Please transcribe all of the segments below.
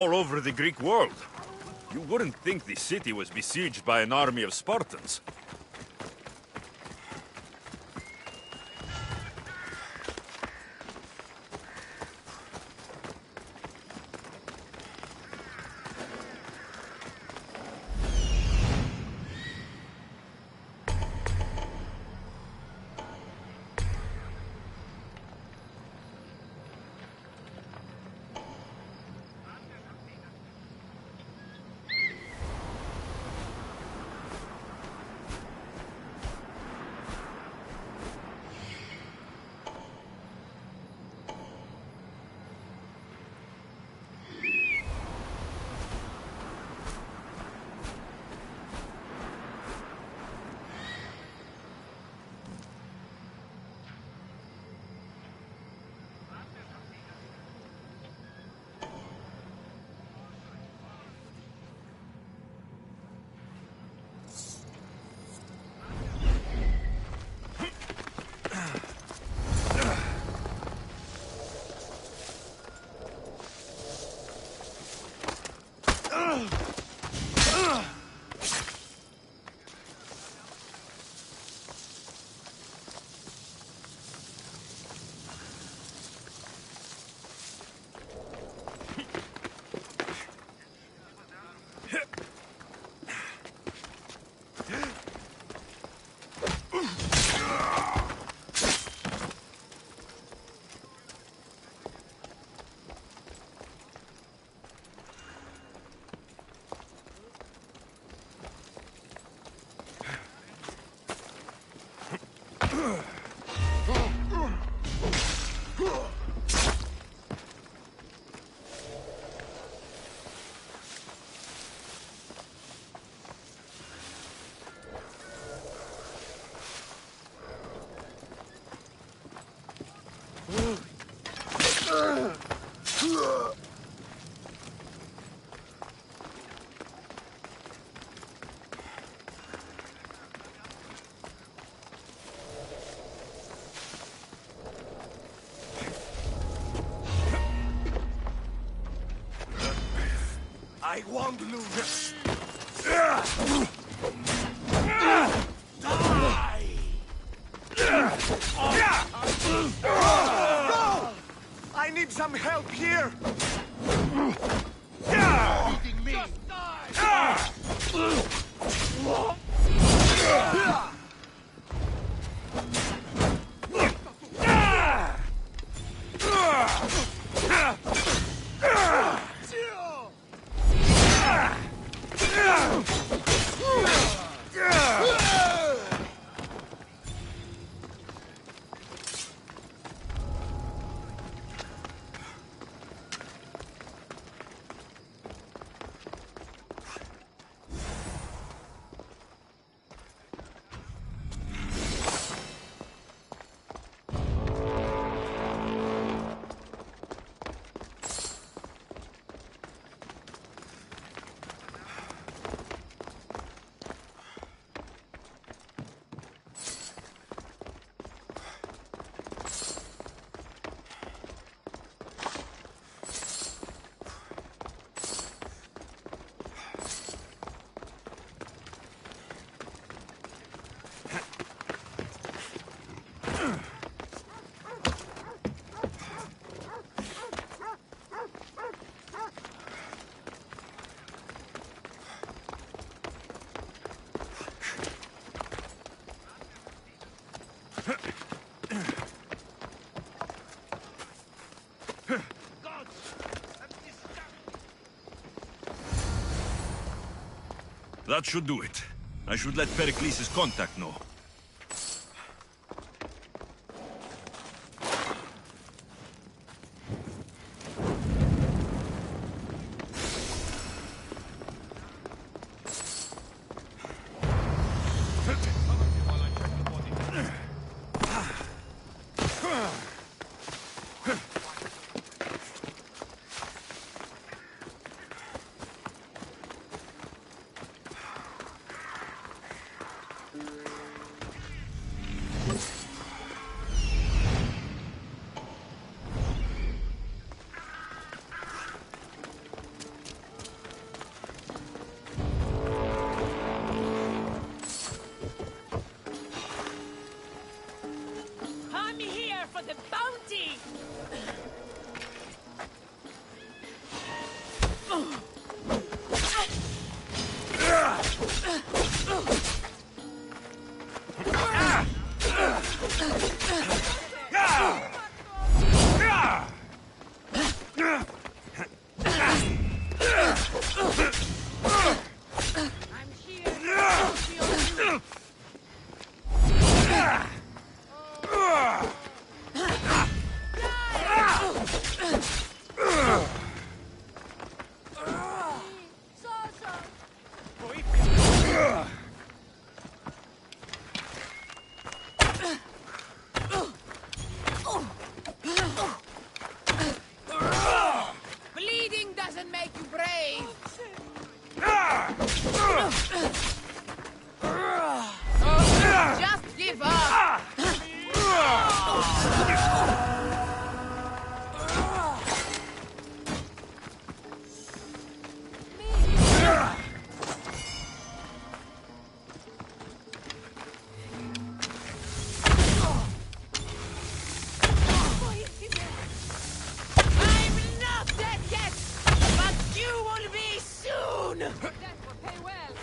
all over the Greek world. You wouldn't think the city was besieged by an army of Spartans. I won't lose. Go! I need some help here. Beating me. Just die. That should do it. I should let Pericles' contact know. Just give up! I'm not dead yet, but you will be soon! That will pay well.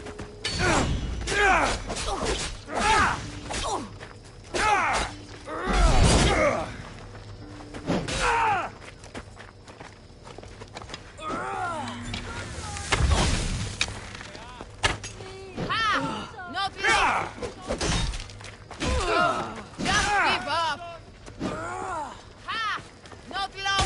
Ha! Not late! Just give up! Ha! Not long!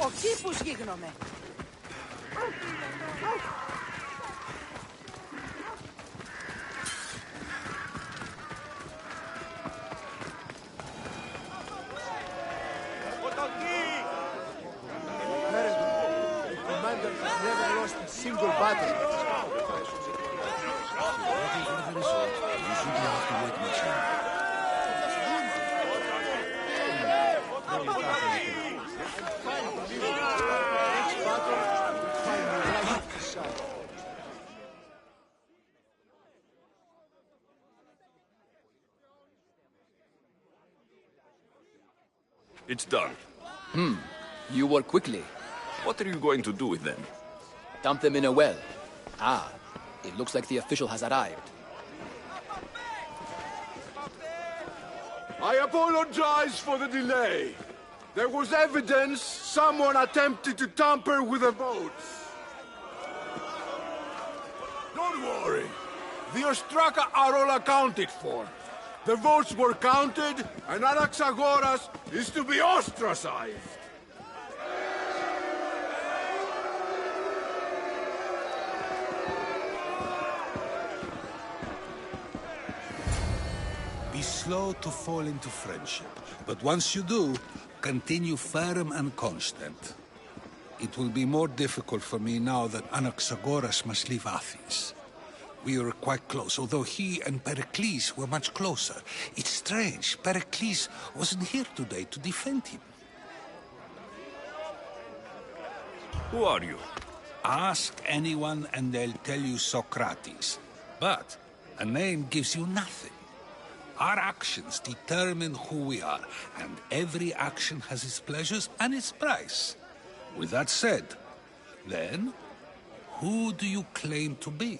Ο κήπους γίγνομαι. The commander has never lost a single battle. It's done. You work quickly. What are you going to do with them? Dump them in a well. Ah, it looks like the official has arrived. I apologize for the delay. There was evidence someone attempted to tamper with the votes. Don't worry. The Ostraka are all accounted for. The votes were counted, and Anaxagoras is to be ostracized. Be slow to fall into friendship, but once you do, continue firm and constant. It will be more difficult for me now that Anaxagoras must leave Athens. We were quite close, although he and Pericles were much closer. It's strange, Pericles wasn't here today to defend him. Who are you? Ask anyone and they'll tell you Socrates. But a name gives you nothing. Our actions determine who we are, and every action has its pleasures and its price. With that said, then, who do you claim to be?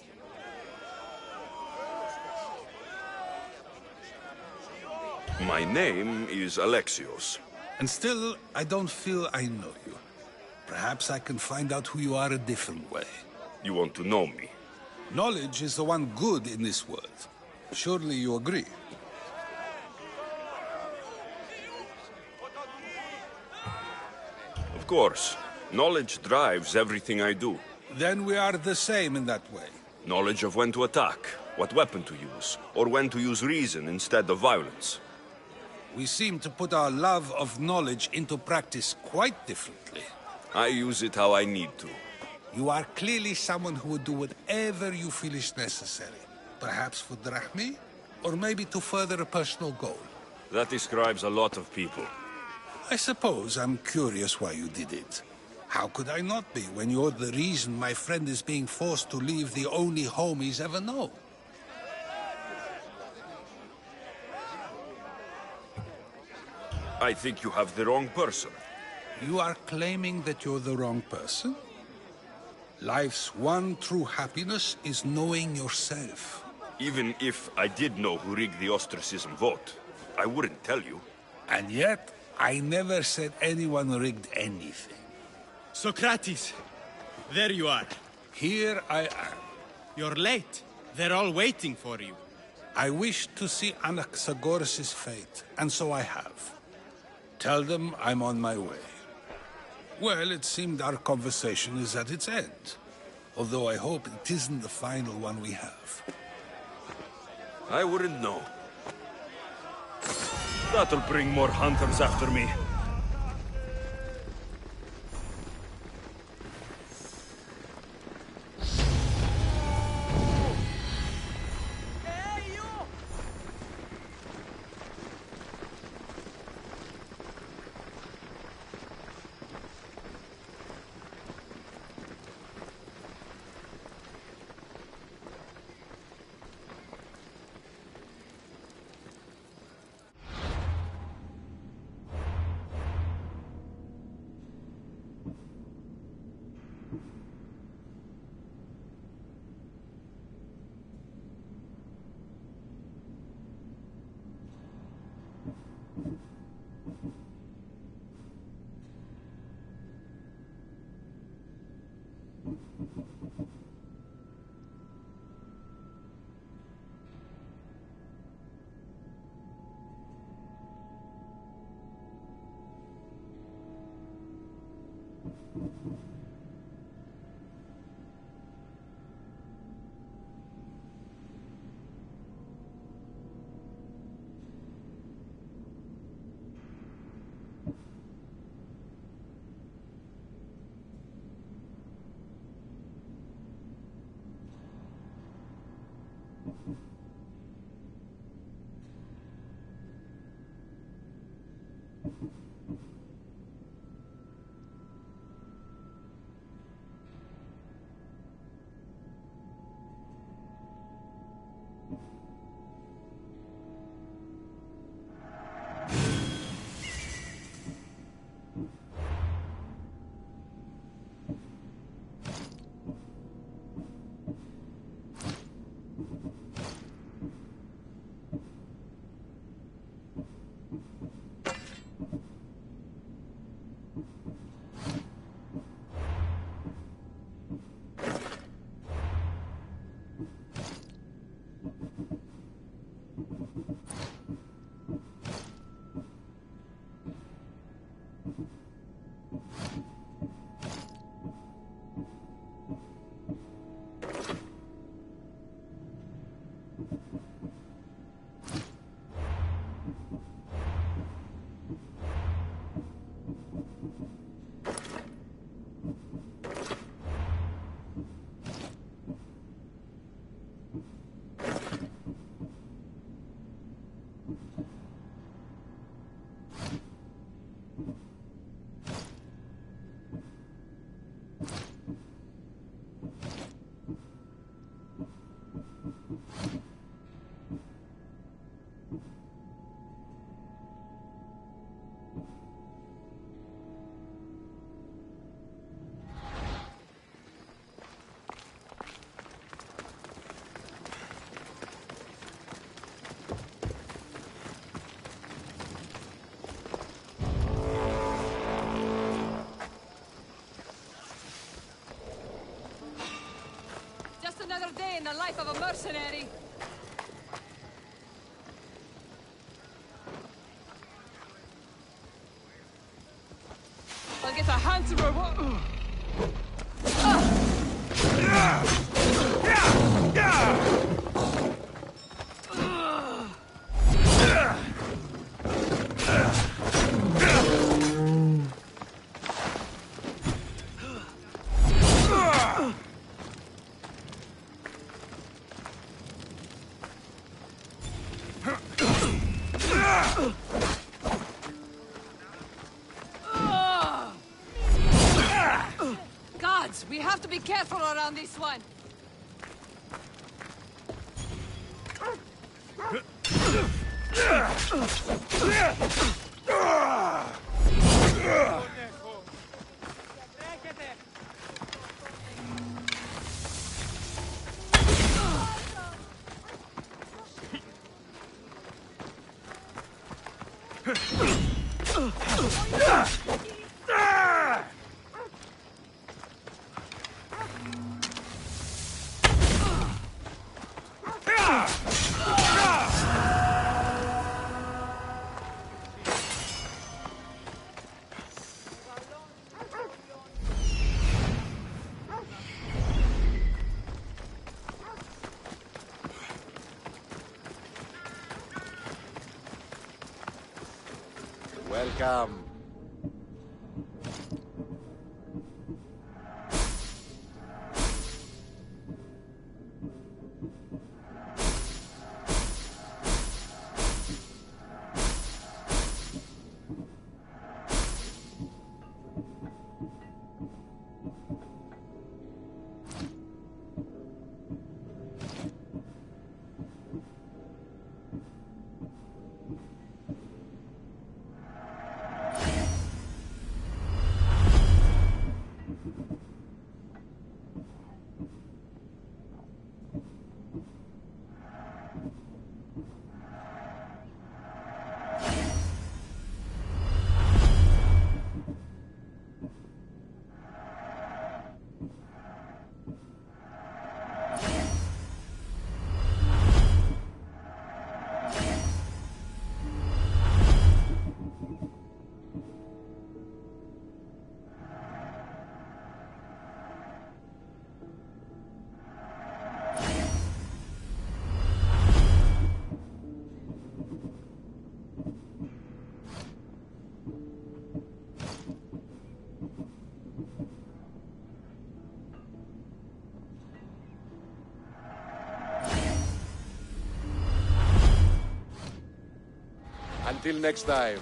My name is Alexios. And still, I don't feel I know you. Perhaps I can find out who you are a different way. You want to know me? Knowledge is the one good in this world. Surely you agree. Of course. Knowledge drives everything I do. Then we are the same in that way. Knowledge of when to attack, what weapon to use, or when to use reason instead of violence. We seem to put our love of knowledge into practice quite differently. I use it how I need to. You are clearly someone who would do whatever you feel is necessary. Perhaps for drachmae, or maybe to further a personal goal. That describes a lot of people. I suppose I'm curious why you did it. How could I not be when you're the reason my friend is being forced to leave the only home he's ever known? I think you have the wrong person. You are claiming that you're the wrong person? Life's one true happiness is knowing yourself. Even if I did know who rigged the ostracism vote, I wouldn't tell you. And yet, I never said anyone rigged anything. Socrates! There you are. Here I am. You're late. They're all waiting for you. I wish to see Anaxagoras' fate, and so I have. Tell them I'm on my way. Well, it seemed our conversation is at its end. Although I hope it isn't the final one we have. I wouldn't know. That'll bring more hunters after me. Another day in the life of a mercenary. I'll get a handsome reward. Gods, we have to be careful around this one. Welcome. Until next time.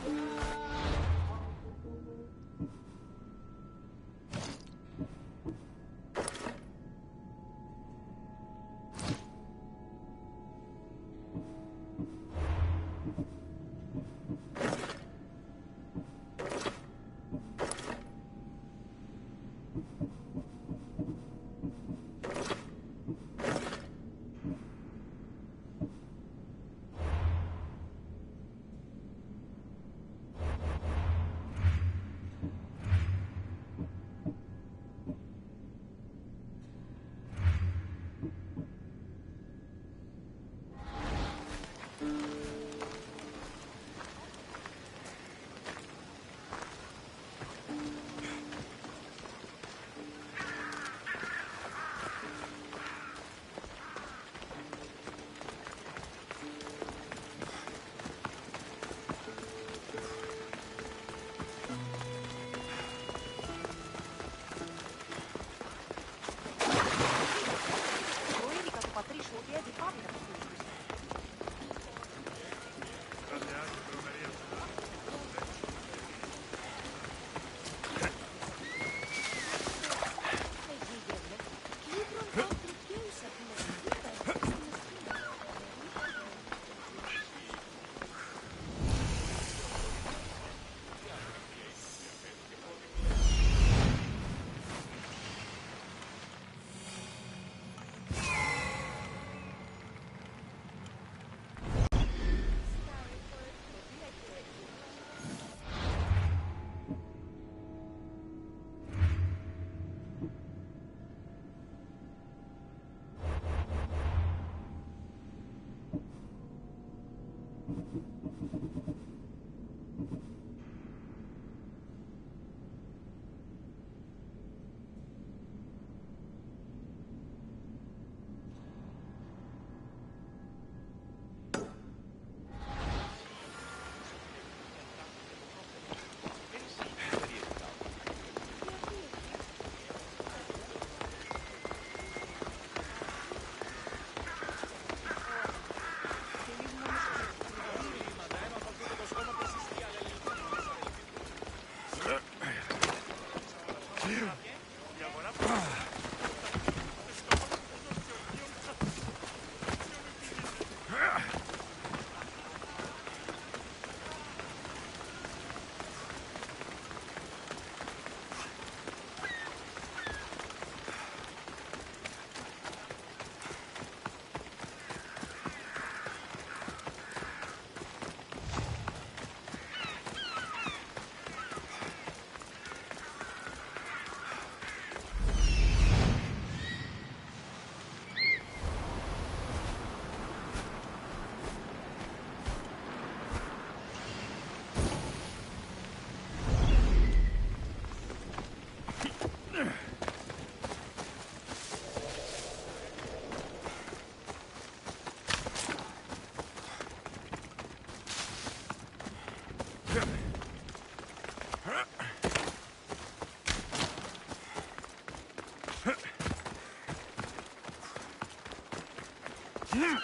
Help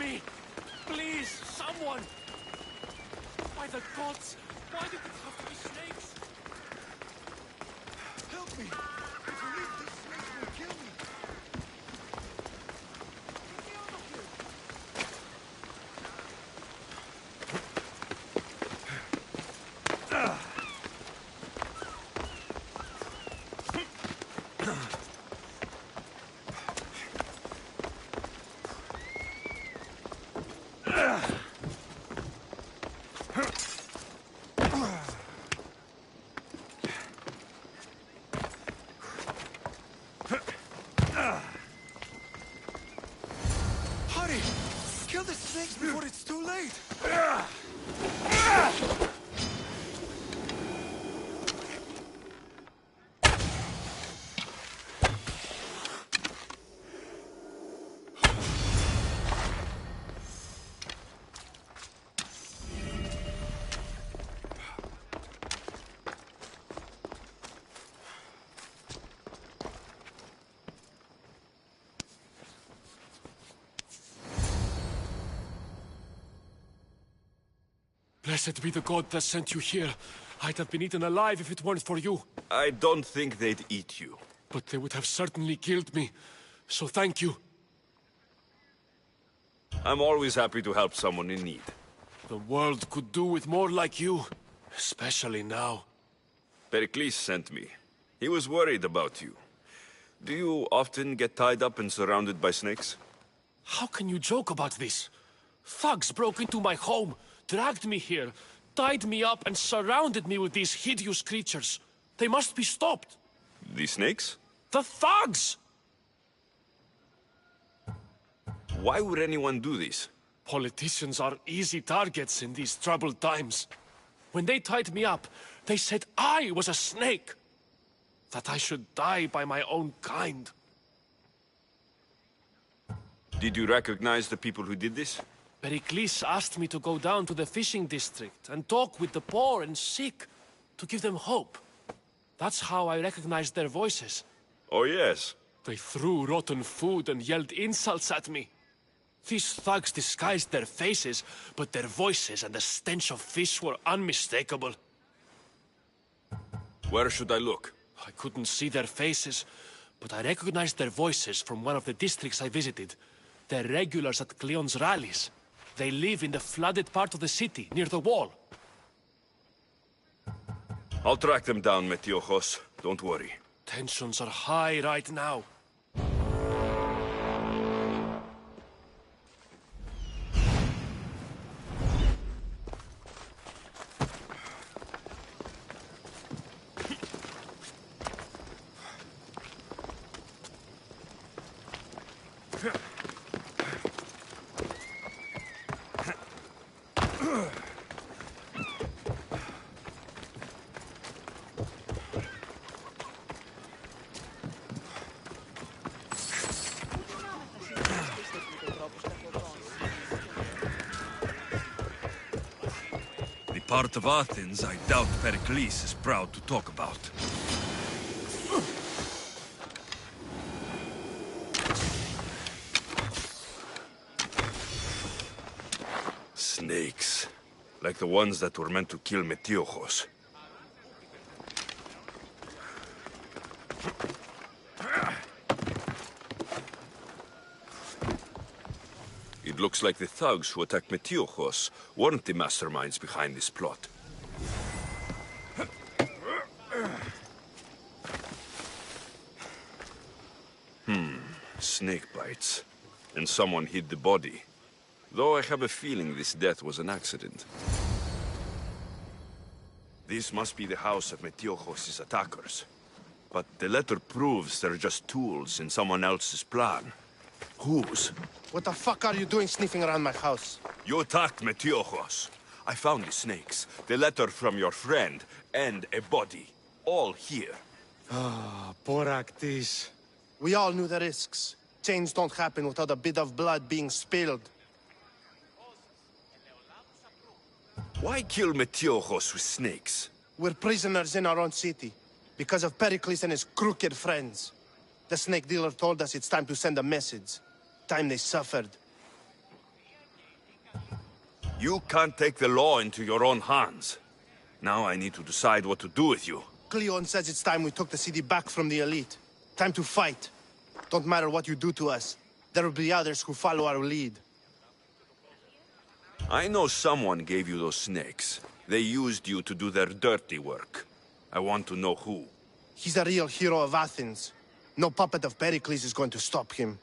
me! Please, someone! By the gods, why did it have to be snakes? Help me! If you leave, these snakes will kill me! Hurry! Kill the snakes before it's too late! Blessed be the god that sent you here. I'd have been eaten alive if it weren't for you. I don't think they'd eat you. But they would have certainly killed me. So thank you. I'm always happy to help someone in need. The world could do with more like you. Especially now. Pericles sent me. He was worried about you. Do you often get tied up and surrounded by snakes? How can you joke about this? Thugs broke into my home, dragged me here, tied me up and surrounded me with these hideous creatures. They must be stopped. The snakes? The thugs! Why would anyone do this? Politicians are easy targets in these troubled times. When they tied me up, they said I was a snake. That I should die by my own kind. Did you recognize the people who did this? Pericles asked me to go down to the fishing district and talk with the poor and sick, to give them hope. That's how I recognized their voices. Oh yes. They threw rotten food and yelled insults at me. These thugs disguised their faces, but their voices and the stench of fish were unmistakable. Where should I look? I couldn't see their faces, but I recognized their voices from one of the districts I visited. They're regulars at Cleon's rallies. They live in the flooded part of the city, near the wall. I'll track them down, Metiojos. Don't worry. Tensions are high right now. The part of Athens I doubt Pericles is proud to talk about. Snakes. Like the ones that were meant to kill Metiojos. It looks like the thugs who attacked Metiojos weren't the masterminds behind this plot. Snake bites. And someone hid the body. Though I have a feeling this death was an accident. This must be the house of Metiojos' attackers. But the letter proves they're just tools in someone else's plan. Whose? What the fuck are you doing sniffing around my house? You attacked Metiojos. I found the snakes, the letter from your friend, and a body. All here. Poor Actis. We all knew the risks. Change don't happen without a bit of blood being spilled. Why kill Metiojos with snakes? We're prisoners in our own city, because of Pericles and his crooked friends. The snake dealer told us it's time to send a message. Time they suffered. You can't take the law into your own hands. Now I need to decide what to do with you. Cleon says it's time we took the city back from the elite. Time to fight. Don't matter what you do to us. There will be others who follow our lead. I know someone gave you those snakes. They used you to do their dirty work. I want to know who. He's a real hero of Athens. No puppet of Pericles is going to stop him.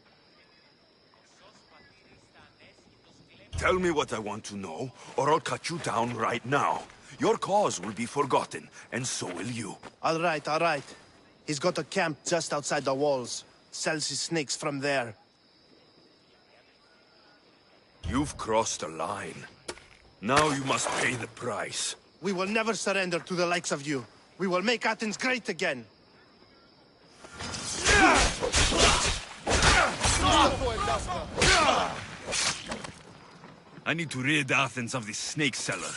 Tell me what I want to know, or I'll cut you down right now. Your cause will be forgotten, and so will you. All right, all right. He's got a camp just outside the walls. Sells his snakes from there. You've crossed a line. Now you must pay the price. We will never surrender to the likes of you. We will make Athens great again. I need to rid Athens of this snake seller.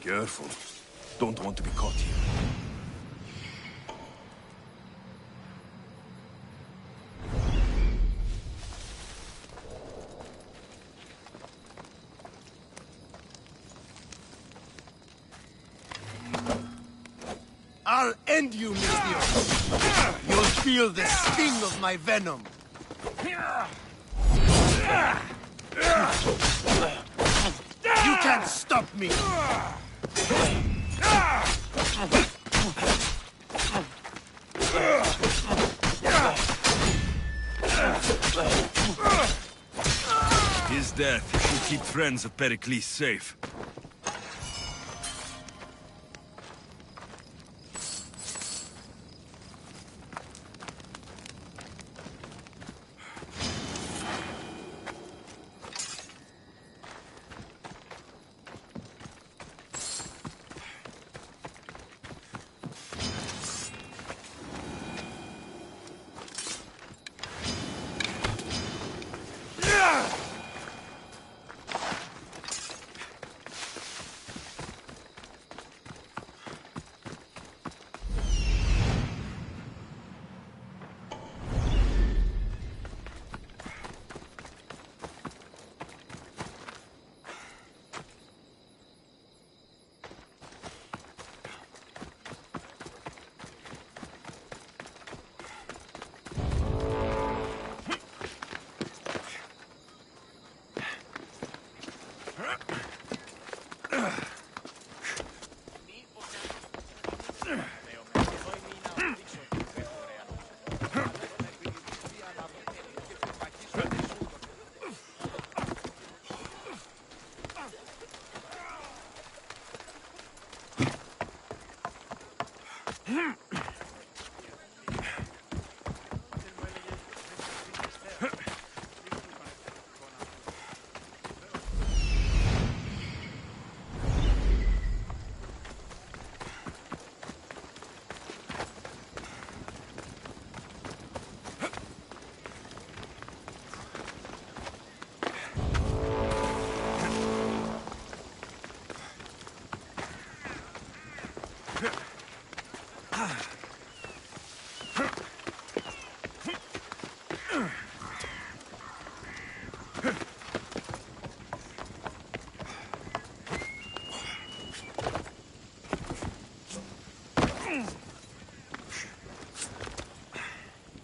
Careful. Don't want to be caught here. I'll end you, Misthios. You'll feel the sting of my venom. You can't stop me. His death should keep friends of Pericles safe.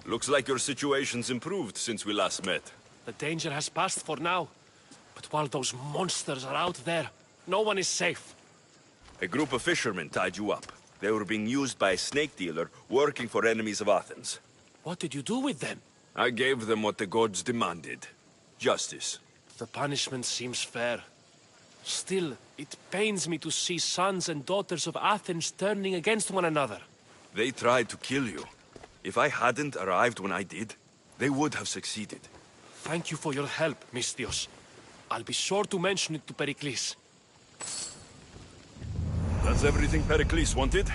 Looks like your situation's improved since we last met. The danger has passed for now. But while those monsters are out there, no one is safe. A group of fishermen tied you up. They were being used by a snake dealer working for enemies of Athens. What did you do with them? I gave them what the gods demanded. Justice. The punishment seems fair. Still, it pains me to see sons and daughters of Athens turning against one another. They tried to kill you. If I hadn't arrived when I did, they would have succeeded. Thank you for your help, Misthios. I'll be sure to mention it to Pericles. That's everything Pericles wanted.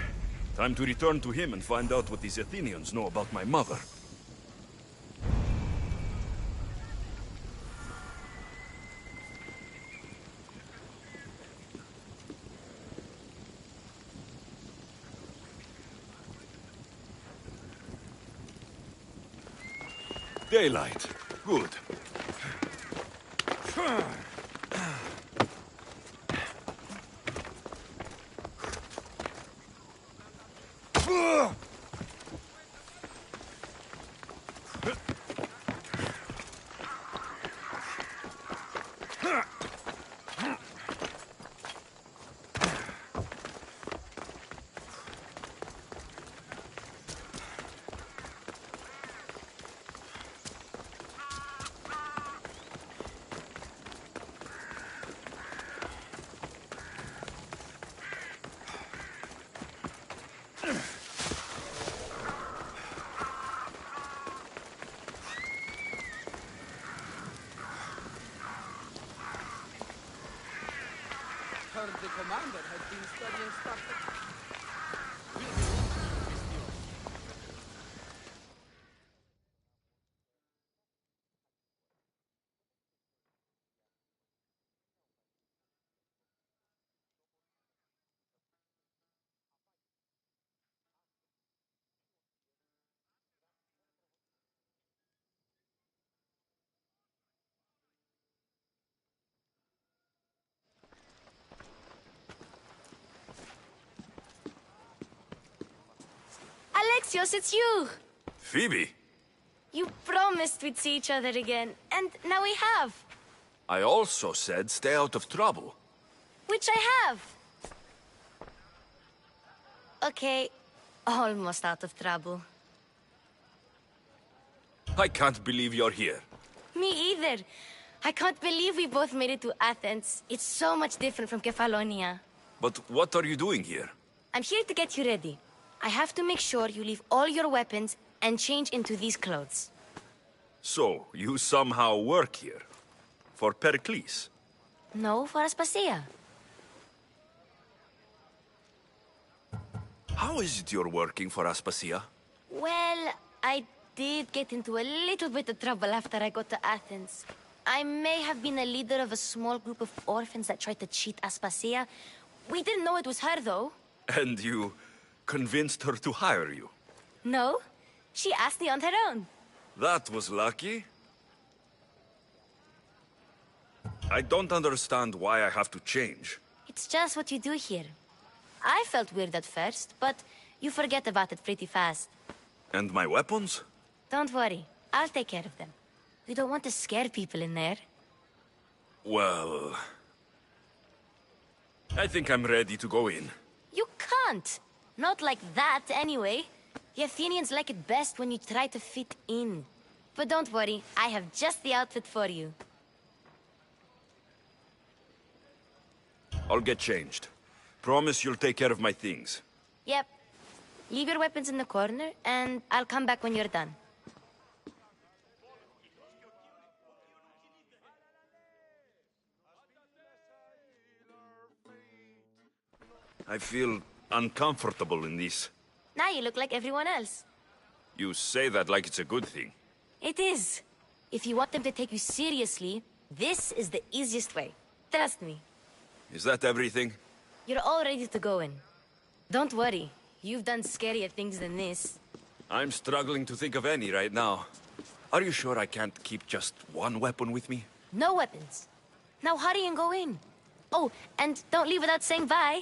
Time to return to him and find out what these Athenians know about my mother. Daylight. Good. Heard the commander has been studying stuff. Alexios, it's you! Phoebe! You promised we'd see each other again, and now we have. I also said stay out of trouble. Which I have. Okay, almost out of trouble. I can't believe you're here. Me either. I can't believe we both made it to Athens. It's so much different from Kefalonia. But what are you doing here? I'm here to get you ready. I have to make sure you leave all your weapons and change into these clothes. So, you somehow work here? For Pericles? No, for Aspasia. How is it you're working for Aspasia? Well, I did get into a little bit of trouble after I got to Athens. I may have been a leader of a small group of orphans that tried to cheat Aspasia. We didn't know it was her, though. And you convinced her to hire you? No, she asked me on her own. That was lucky. I don't understand why I have to change. It's just what you do here. I felt weird at first, but you forget about it pretty fast. And my weapons? Don't worry, I'll take care of them. You don't want to scare people in there. Well, I think I'm ready to go in. You can't. Not like that, anyway. The Athenians like it best when you try to fit in. But don't worry, I have just the outfit for you. I'll get changed. Promise you'll take care of my things. Yep. Leave your weapons in the corner, and I'll come back when you're done. I feel uncomfortable in this. Now you look like everyone else. You say that like it's a good thing. It is. If you want them to take you seriously, this is the easiest way. Trust me. Is that everything? You're all ready to go in. Don't worry. You've done scarier things than this. I'm struggling to think of any right now. Are you sure I can't keep just one weapon with me? No weapons. Now hurry and go in. Oh, and don't leave without saying bye.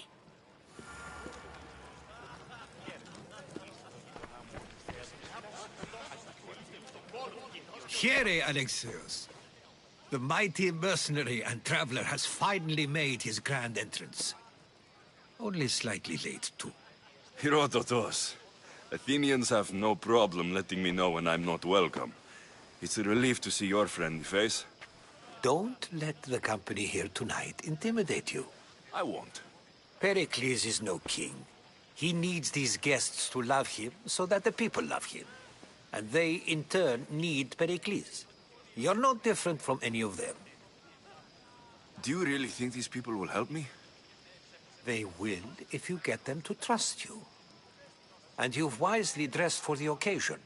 Here, Alexios. The mighty mercenary and traveler has finally made his grand entrance. Only slightly late, too. Herodotos. Athenians have no problem letting me know when I'm not welcome. It's a relief to see your friendly face. Don't let the company here tonight intimidate you. I won't. Pericles is no king. He needs these guests to love him so that the people love him. And they, in turn, need Pericles. You're no different from any of them. Do you really think these people will help me? They will if you get them to trust you. And you've wisely dressed for the occasion.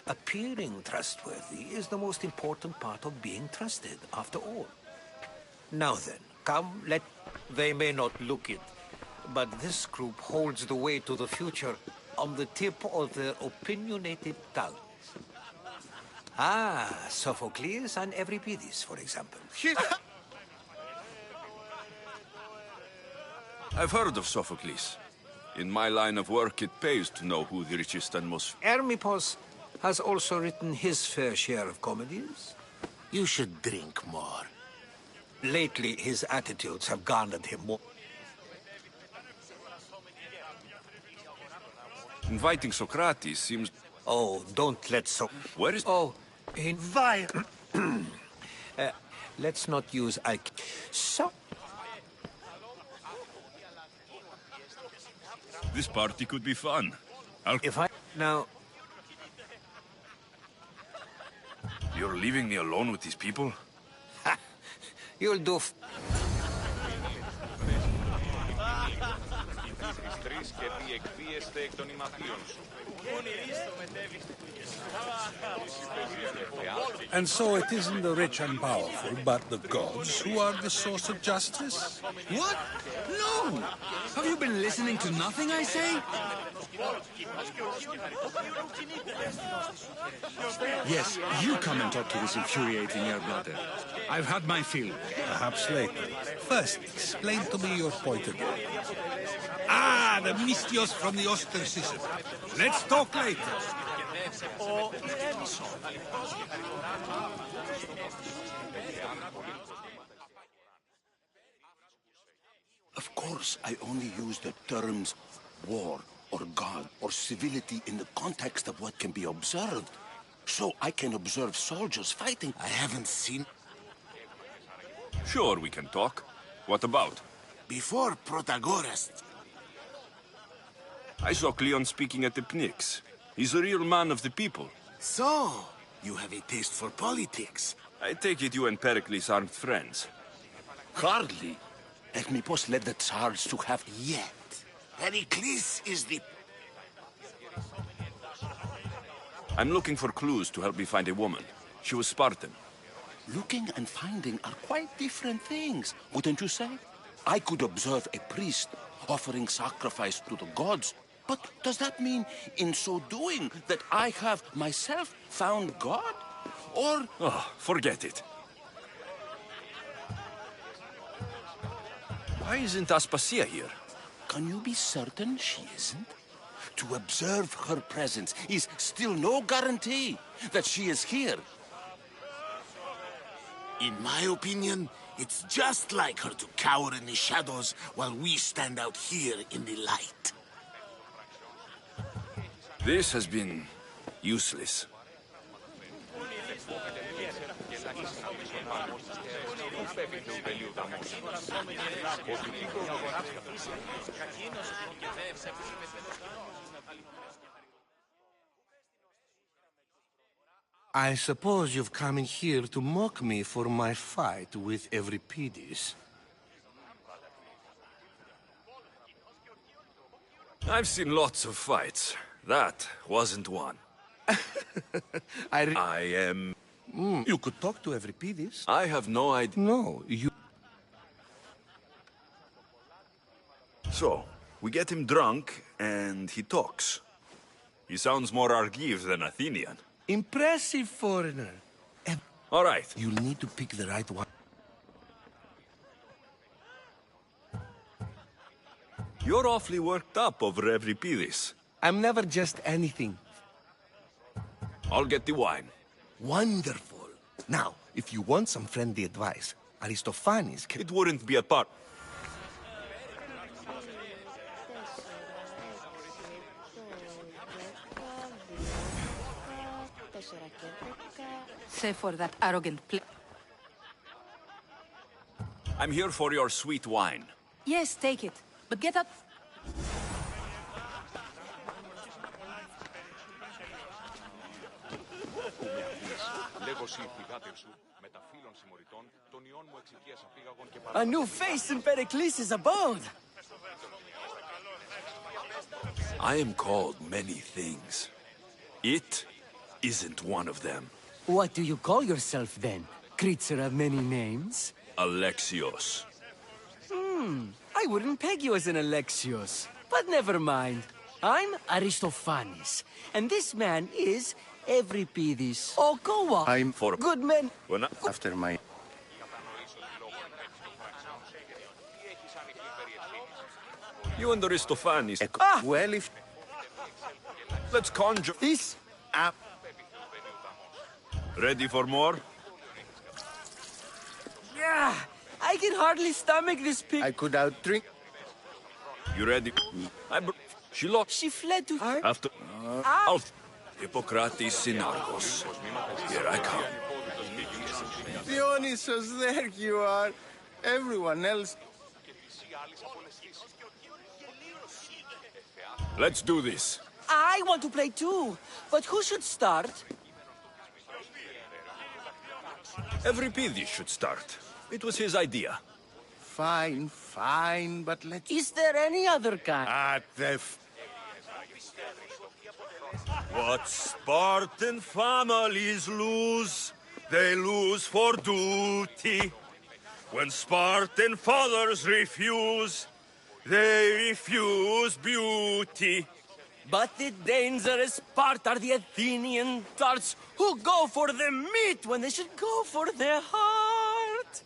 Appearing trustworthy is the most important part of being trusted, after all. Now then, come, They may not look it, but this group holds the way to the future on the tip of their opinionated tongues. Ah, Sophocles and Euripides, for example. I've heard of Sophocles. In my line of work, it pays to know who the richest and most... Hermippos has also written his fair share of comedies. You should drink more. Lately, his attitudes have garnered him more. Inviting Socrates seems... Oh, don't let Where is... Oh, invite... let's not use So... This party could be fun. Now... You're leaving me alone with these people? You'll do... And so it isn't the rich and powerful, but the gods who are the source of justice? What? No! Have you been listening to nothing I say? Yes, you come and talk to this infuriating air-bladder. I've had my fill. Perhaps later. First, explain to me your point of view. Ah, the Mystios from the ostracism. Let's talk later. Of course, I only use the terms war or God or civility in the context of what can be observed. So I can observe soldiers fighting. I haven't seen... Sure, we can talk. What about? Before Protagoras... I saw Cleon speaking at the Pnyx. He's a real man of the people. So, you have a taste for politics. I take it you and Pericles aren't friends. Hardly. Hermippos led the Tsars to have... Yet. Pericles is the... I'm looking for clues to help me find a woman. She was Spartan. Looking and finding are quite different things, wouldn't you say? I could observe a priest offering sacrifice to the gods, but does that mean, in so doing, that I have myself found God? Or... Oh, forget it. Why isn't Aspasia here? Can you be certain she isn't? To observe her presence is still no guarantee that she is here. In my opinion, it's just like her to cower in the shadows while we stand out here in the light. This has been useless. I suppose you've come in here to mock me for my fight with Euripides. I've seen lots of fights. That wasn't one. I am... You could talk to Euripides. I have no idea. No, you... So, we get him drunk, and he talks. He sounds more Argive than Athenian. Impressive foreigner. All right. You'll need to pick the right one. You're awfully worked up over Euripides. I'm never just anything. I'll get the wine. Wonderful. Now, if you want some friendly advice, Aristophanes can... It wouldn't be a part... Save for that arrogant I'm here for your sweet wine. Yes, take it. But get up. A new face in Pericles' abode! I am called many things. It isn't one of them. What do you call yourself then? Creature of many names? Alexios. I wouldn't peg you as an Alexios. But never mind. I'm Aristophanes, and this man is Evripidis Okoa. I'm for good men. After my... You and Aristophanes. Well, if... Let's conjure. This? Ready for more? Yeah, I can hardly stomach this pig. I could outdrink... You ready? She lost. She fled to her. After... Out. Hippocrates Synarchos. Here I come. Dionysus, there you are. Everyone else... Let's do this. I want to play too, but who should start? Evripidis should start. It was his idea. Fine, but let's... Is there any other kind? At the... What Spartan families lose, they lose for duty. When Spartan fathers refuse, they refuse beauty. But the dangerous part are the Athenian tarts who go for the meat when they should go for their heart.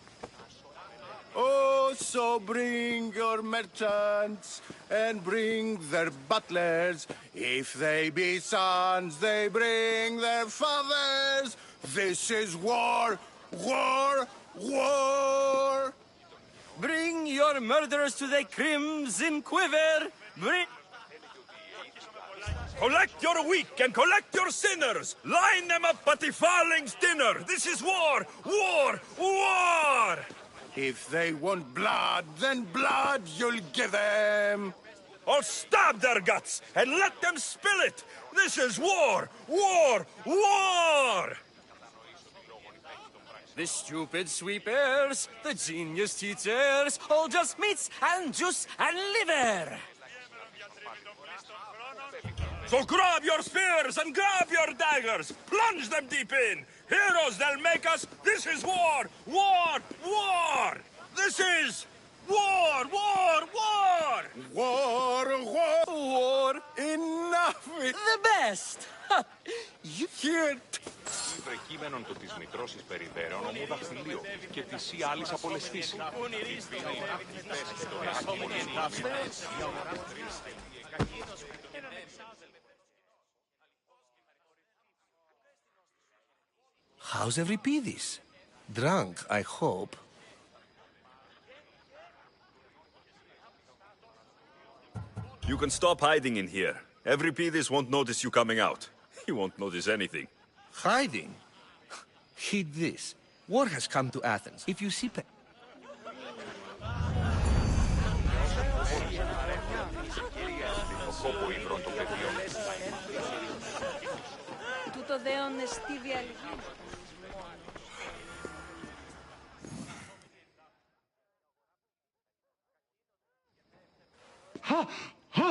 Oh, so bring your merchants and bring their butlers. If they be sons, they bring their fathers. This is war, war, war. Bring your murderers to the crimson quiver. Bring... Collect your weak and collect your sinners! Line them up at the Farling's dinner! This is war! War! War! If they want blood, then blood you'll give them. Or stab their guts and let them spill it! This is war! War! War! The stupid sweepers, the genius teachers, all just meats and juice and liver. So grab your spears and grab your daggers! Plunge them deep in! Heroes they'll make us! This is war! War! War! This is... War! War! War! War, war, war. Enough! The best! You hear... Προκείμενον του της μητρώσης περιβέρων ομού δαχτυλίου και της ή άλλης απολεσθήσει. How's Evripidis? Drunk, I hope. You can stop hiding in here. Evripidis won't notice you coming out. He won't notice anything. Hiding? Heed this. War has come to Athens. If you see... Τούτο δέον εστί διαλυγή. Ha! Ha!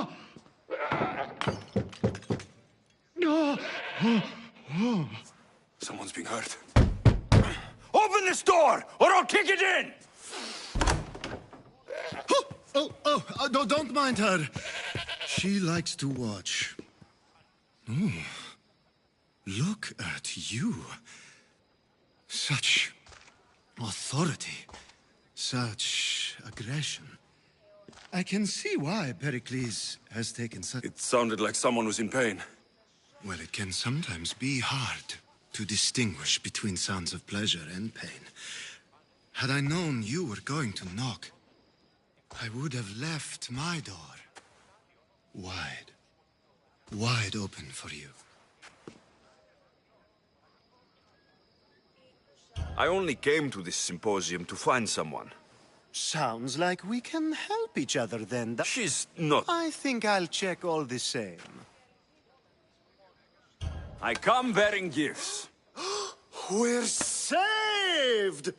No! Someone's being hurt. Open this door, or I'll kick it in! No, don't mind her. She likes to watch. Oh, look at you. Such authority, such aggression. I can see why Pericles has taken such... It sounded like someone was in pain. Well, it can sometimes be hard to distinguish between sounds of pleasure and pain. Had I known you were going to knock, I would have left my door wide open for you. I only came to this symposium to find someone. Sounds like we can help each other then. She's not. I think I'll check all the same. I come bearing gifts. We're saved!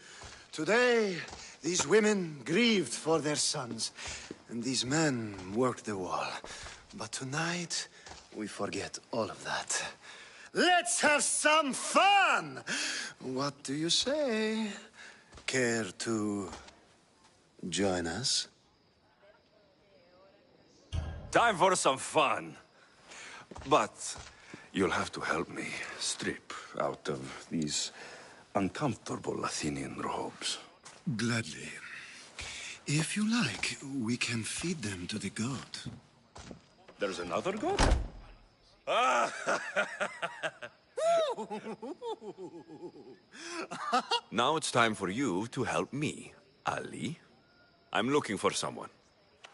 Today, these women grieved for their sons, and these men worked the wall. But tonight, we forget all of that. Let's have some fun! What do you say? Care to join us? Time for some fun. But you'll have to help me strip out of these uncomfortable Athenian robes. Gladly. If you like, we can feed them to the god. There's another god? Now it's time for you to help me, Ali. I'm looking for someone.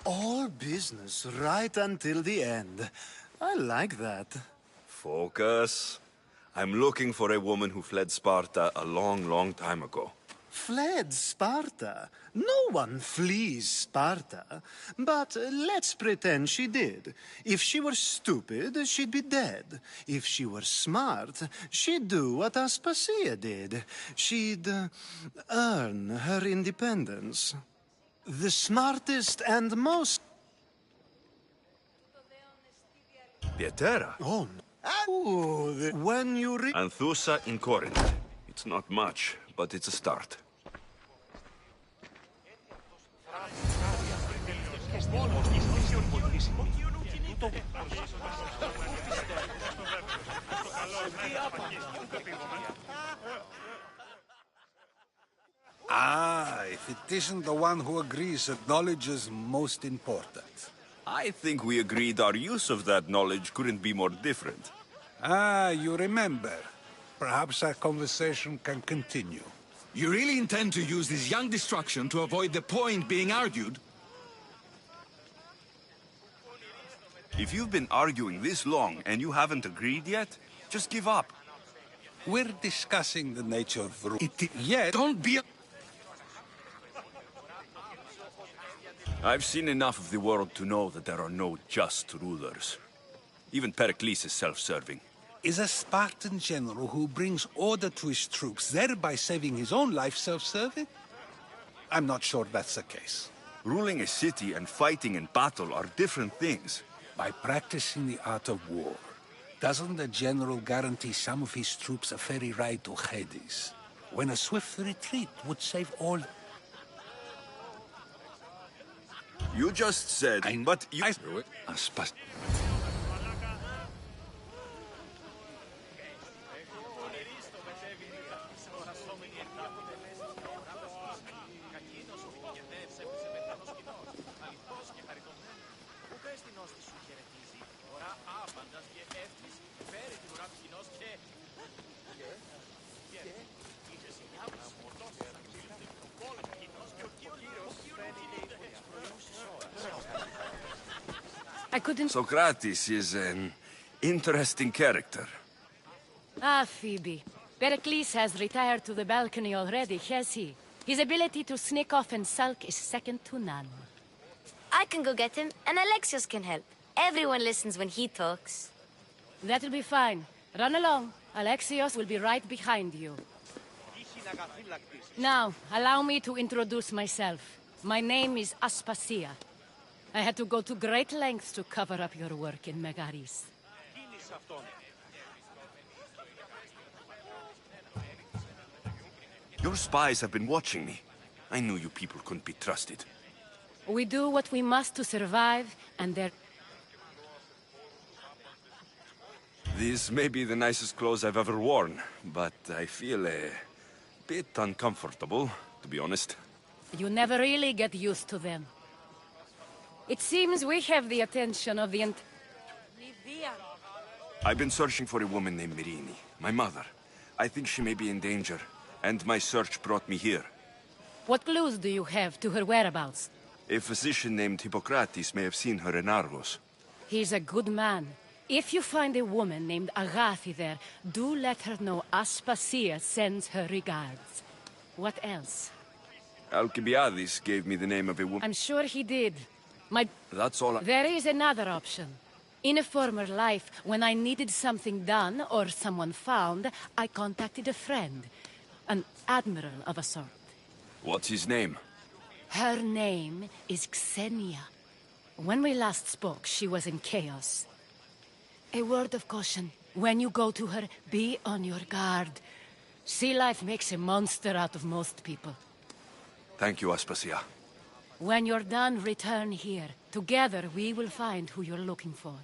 All business right until the end. I like that. Focus. I'm looking for a woman who fled Sparta a long, long time ago. Fled Sparta? No one flees Sparta. But let's pretend she did. If she were stupid, she'd be dead. If she were smart, she'd do what Aspasia did. She'd earn her independence. The smartest and most... Pietera. Oh, when you Anthusa in Corinth. It's not much, but it's a start. Ah, if it isn't the one who agrees that knowledge is most important. I think we agreed our use of that knowledge couldn't be more different. Ah, you remember. Perhaps our conversation can continue. You really intend to use this young destruction to avoid the point being argued? If you've been arguing this long and you haven't agreed yet, just give up. We're discussing the nature of Yet, don't be... I've seen enough of the world to know that there are no just rulers. Even Pericles is self-serving. Is a Spartan general who brings order to his troops, thereby saving his own life, self-serving? I'm not sure that's the case. Ruling a city and fighting in battle are different things. By practicing the art of war, doesn't the general guarantee some of his troops a ferry ride to Hades, when a swift retreat would save all... You just said, but you... I couldn't... Socrates is an interesting character. Ah, Phoebe. Pericles has retired to the balcony already, has he? His ability to sneak off and sulk is second to none. I can go get him, and Alexios can help. Everyone listens when he talks. That'll be fine. Run along. Alexios will be right behind you. Now, allow me to introduce myself. My name is Aspasia. I had to go to great lengths to cover up your work in Megaris. Your spies have been watching me. I knew you people couldn't be trusted. We do what we must to survive, and there... These may be the nicest clothes I've ever worn, but I feel a bit uncomfortable, to be honest. You never really get used to them. It seems we have the attention of the I've been searching for a woman named Myrine, my mother. I think she may be in danger, and my search brought me here. What clues do you have to her whereabouts? A physician named Hippocrates may have seen her in Argos. He's a good man. If you find a woman named Agathi there, do let her know Aspasia sends her regards. What else? Alcibiades gave me the name of a woman. I'm sure he did. That's all I... There is another option. In a former life, when I needed something done or someone found, I contacted a friend. An admiral of a sort. What's his name? Her name is Xenia. When we last spoke, she was in chaos. A word of caution. When you go to her, be on your guard. Sea life makes a monster out of most people. Thank you, Aspasia. When you're done, return here. Together, we will find who you're looking for.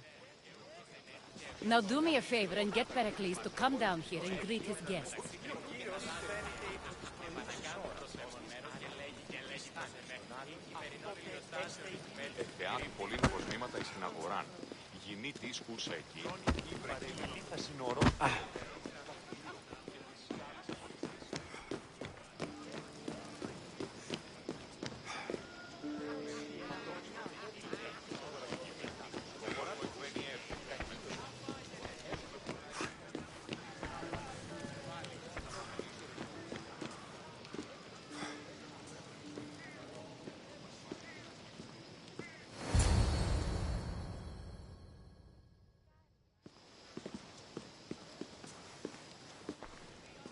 Now do me a favor and get Pericles to come down here and greet his guests. Εάν πολλοί κοσμήματα στην αγορά, γυνή της ούσα εκεί, η βραχυλή θα συνορώ.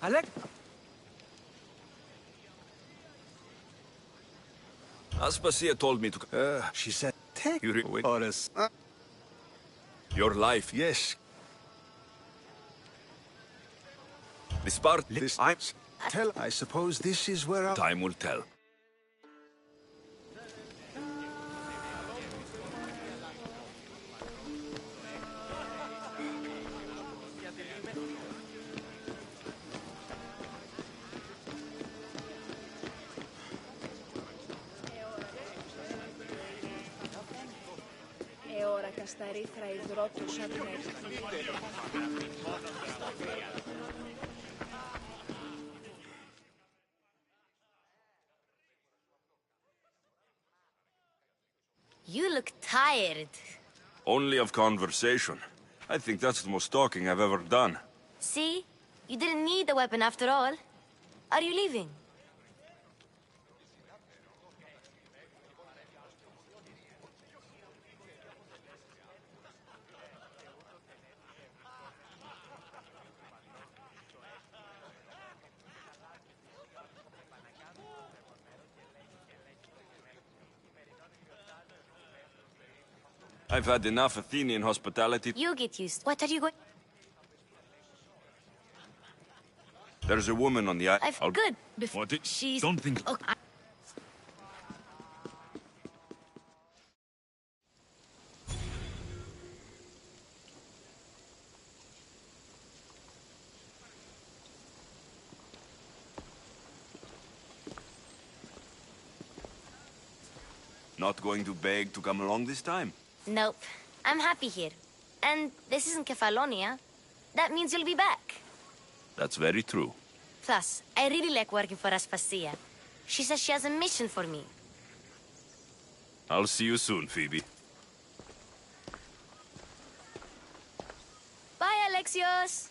Alec? Aspasia told me to... She said, take you Odyssey. Your life. Yes. This part... I suppose this is where Time will tell. Στα ρήθρα υδρότους ανέχει. You look tired. Only of conversation. I think that's the most talking I've ever done. See? You didn't need the weapon after all. Are you leaving? I've had enough Athenian hospitality. You get used. What are you going... There's a woman on the... Good. What? She's... Don't think... Oh, Not going to beg to come along this time? Nope. I'm happy here. And this isn't Kefalonia. That means you'll be back. That's very true. Plus, I really like working for Aspasia. She says she has a mission for me. I'll see you soon, Phoebe. Bye, Alexios!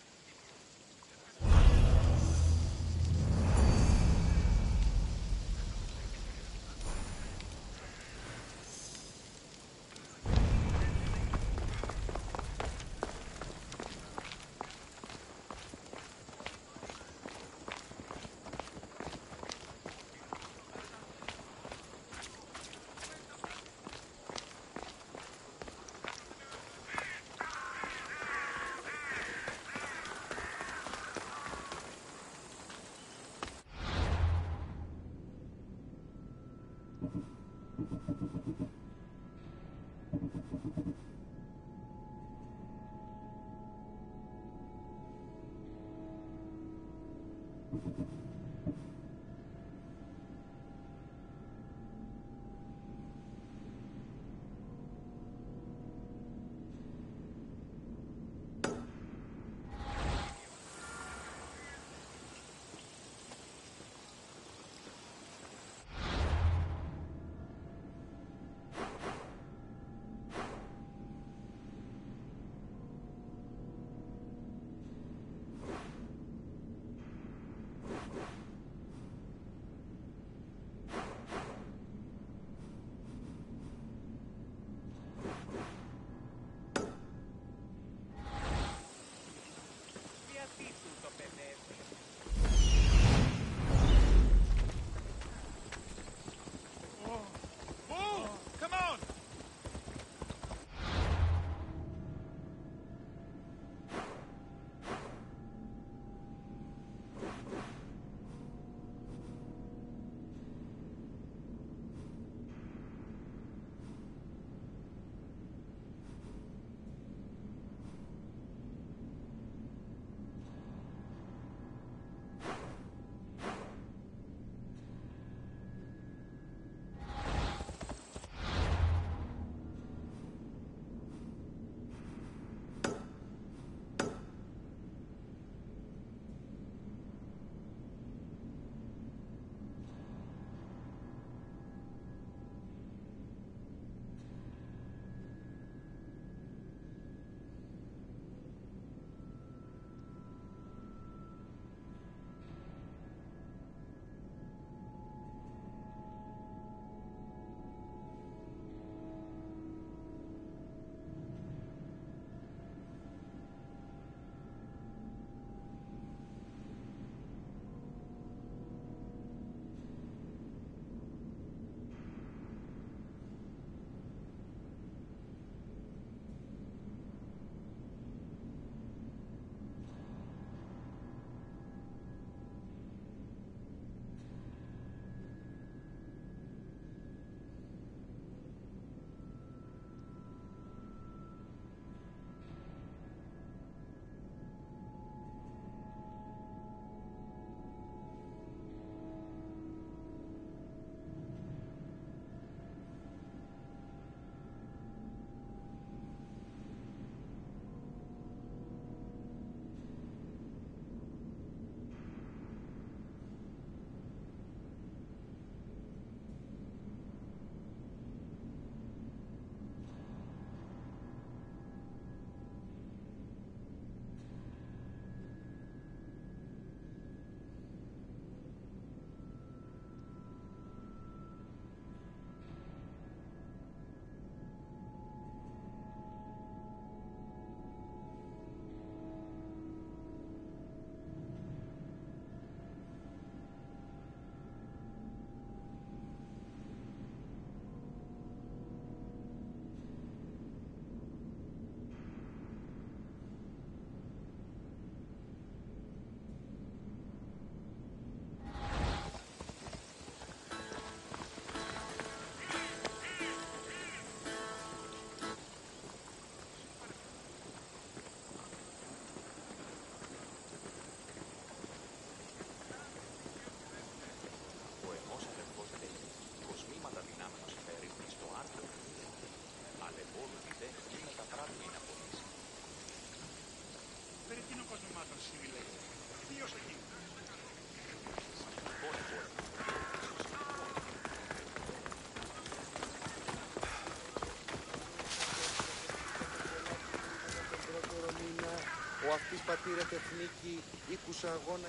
αυτής πατήρετε εθνίκη οίκουσα αγώνα.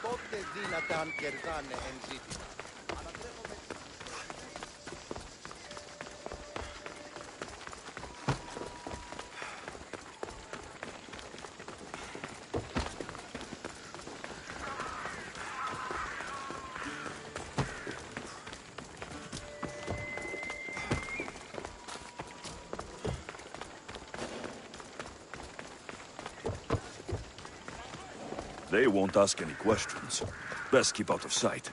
Τότε δύναται αν κερδάνε εν ζήτημα. They won't ask any questions. Best keep out of sight.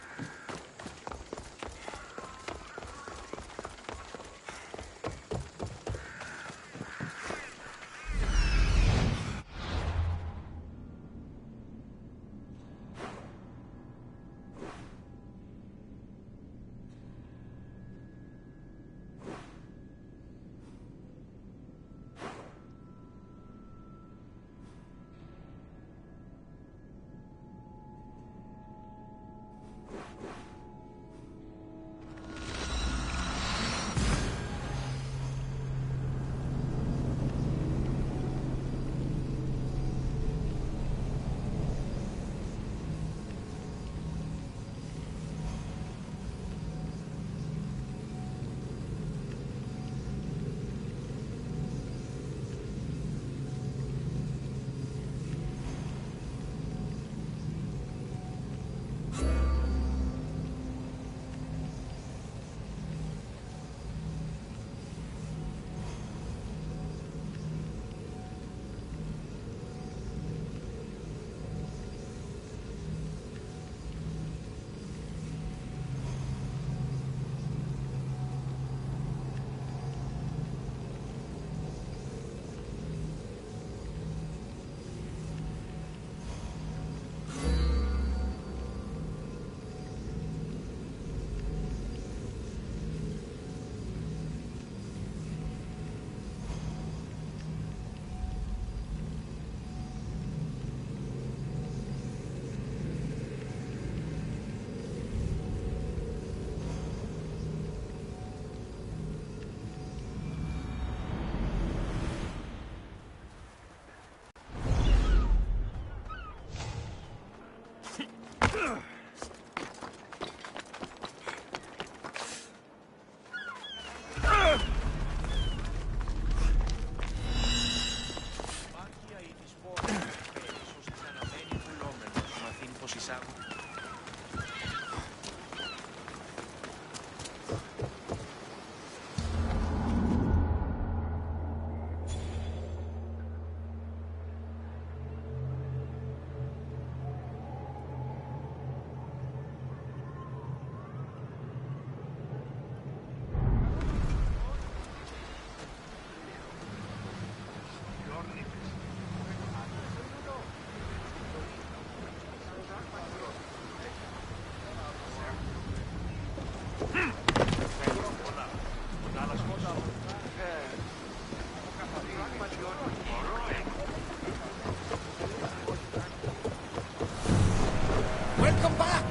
Welcome back!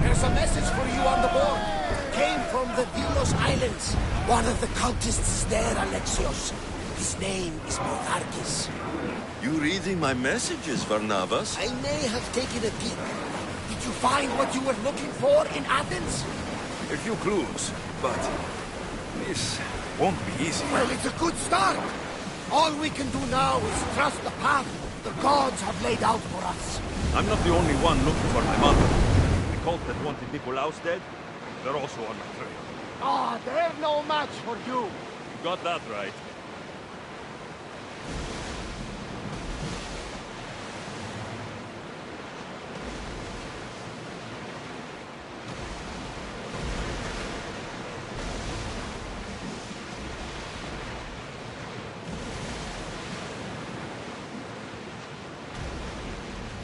There's a message for you on the board. Came from the Delos Islands. One of the cultists there, Alexios. His name is Monarchis. You reading my messages, Varnavas? I may have taken a peek. Did you find what you were looking for in Athens? A few clues, but this won't be easy. Well, it's a good start. All we can do now is trust the path the gods have laid out for us. I'm not the only one looking for my mother. The cult that wanted Nikolaos dead, they're also on my trail. Ah, they're no match for you. You got that right.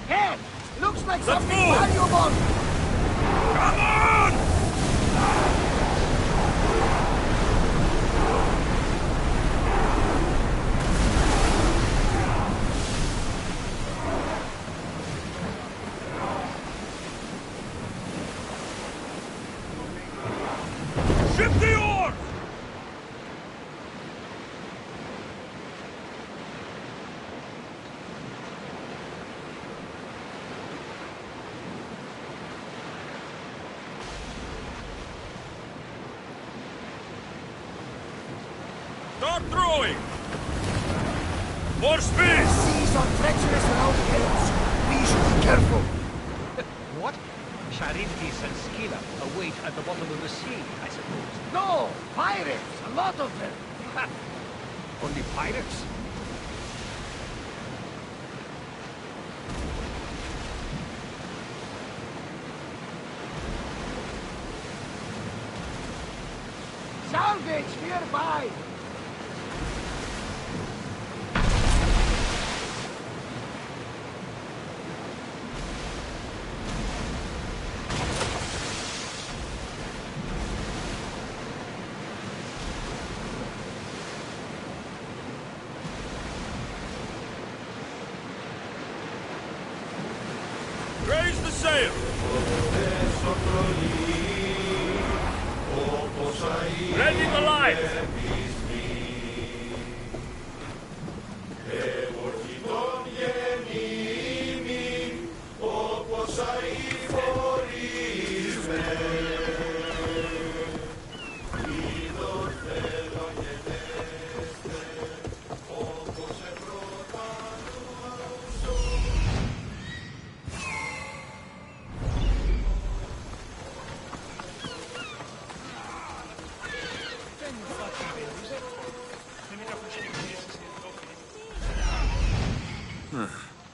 Hey, looks like something valuable. Come on! Ship the oars! Start throwing! More speed! Seas are treacherous around Chaos. We should be careful. What? Charybdis and Scylla await at the bottom of the sea, I suppose. No! Pirates! A lot of them! Only pirates? Salvage nearby! Raise the sail! Ready the light!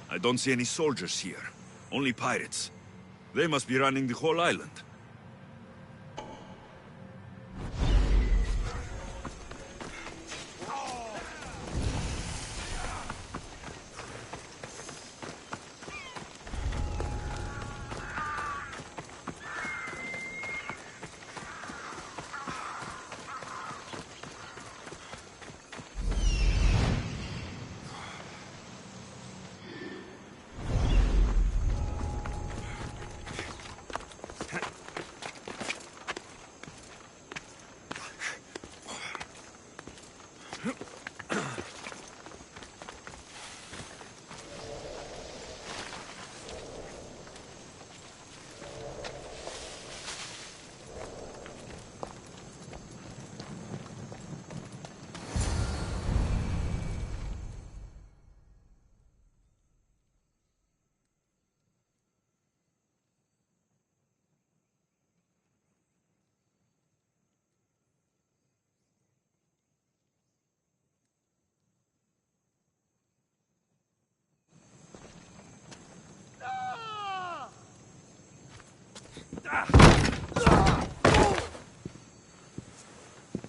I don't see any soldiers here. Only pirates. They must be running the whole island.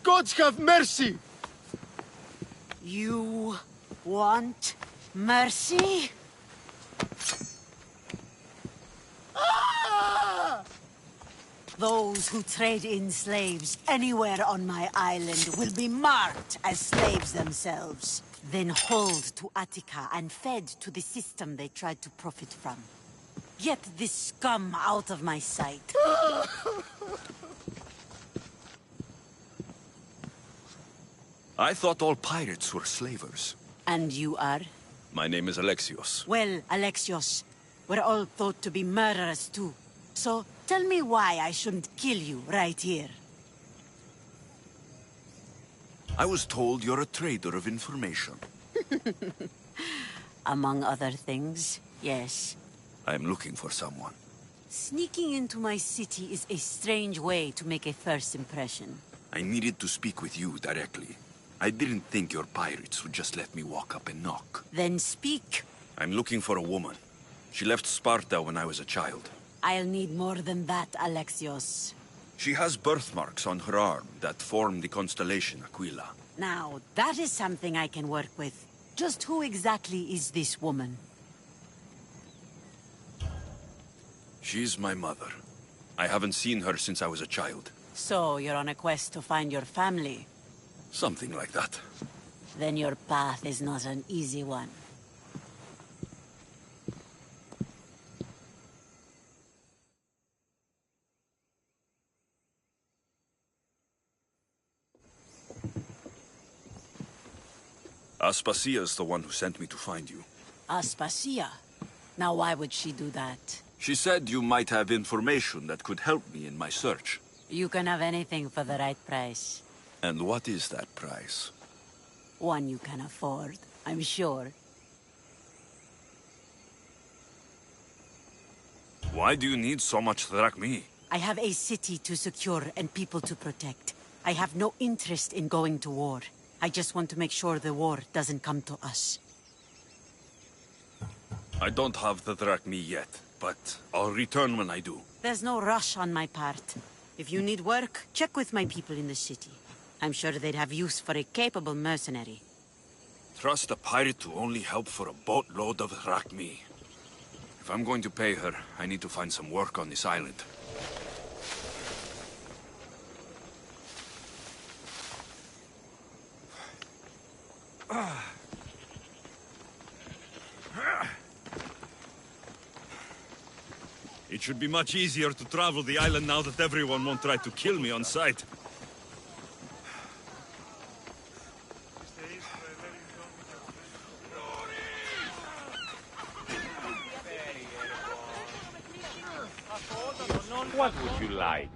Gods have mercy! You want mercy? Those who trade in slaves anywhere on my island will be marked as slaves themselves, then hauled to Attica and fed to the system they tried to profit from. Get this scum out of my sight. I thought all pirates were slavers. And you are? My name is Alexios. Well, Alexios, we're all thought to be murderers too. So, tell me why I shouldn't kill you right here. I was told you're a trader of information. Among other things, yes. I'm looking for someone. Sneaking into my city is a strange way to make a first impression. I needed to speak with you directly. I didn't think your pirates would just let me walk up and knock. Then speak. I'm looking for a woman. She left Sparta when I was a child. I'll need more than that, Alexios. She has birthmarks on her arm that form the constellation Aquila. Now, that is something I can work with. Just who exactly is this woman? She's my mother. I haven't seen her since I was a child. So, you're on a quest to find your family? Something like that. Then your path is not an easy one. Aspasia's the one who sent me to find you. Aspasia? Now why would she do that? She said you might have information that could help me in my search. You can have anything for the right price. And what is that price? One you can afford, I'm sure. Why do you need so much drachmi? I have a city to secure and people to protect. I have no interest in going to war. I just want to make sure the war doesn't come to us. I don't have the drachmi yet, but I'll return when I do. There's no rush on my part. If you need work, check with my people in the city. I'm sure they'd have use for a capable mercenary. Trust a pirate to only help for a boatload of drachmi. If I'm going to pay her, I need to find some work on this island. It should be much easier to travel the island now that everyone won't try to kill me on sight. What would you like?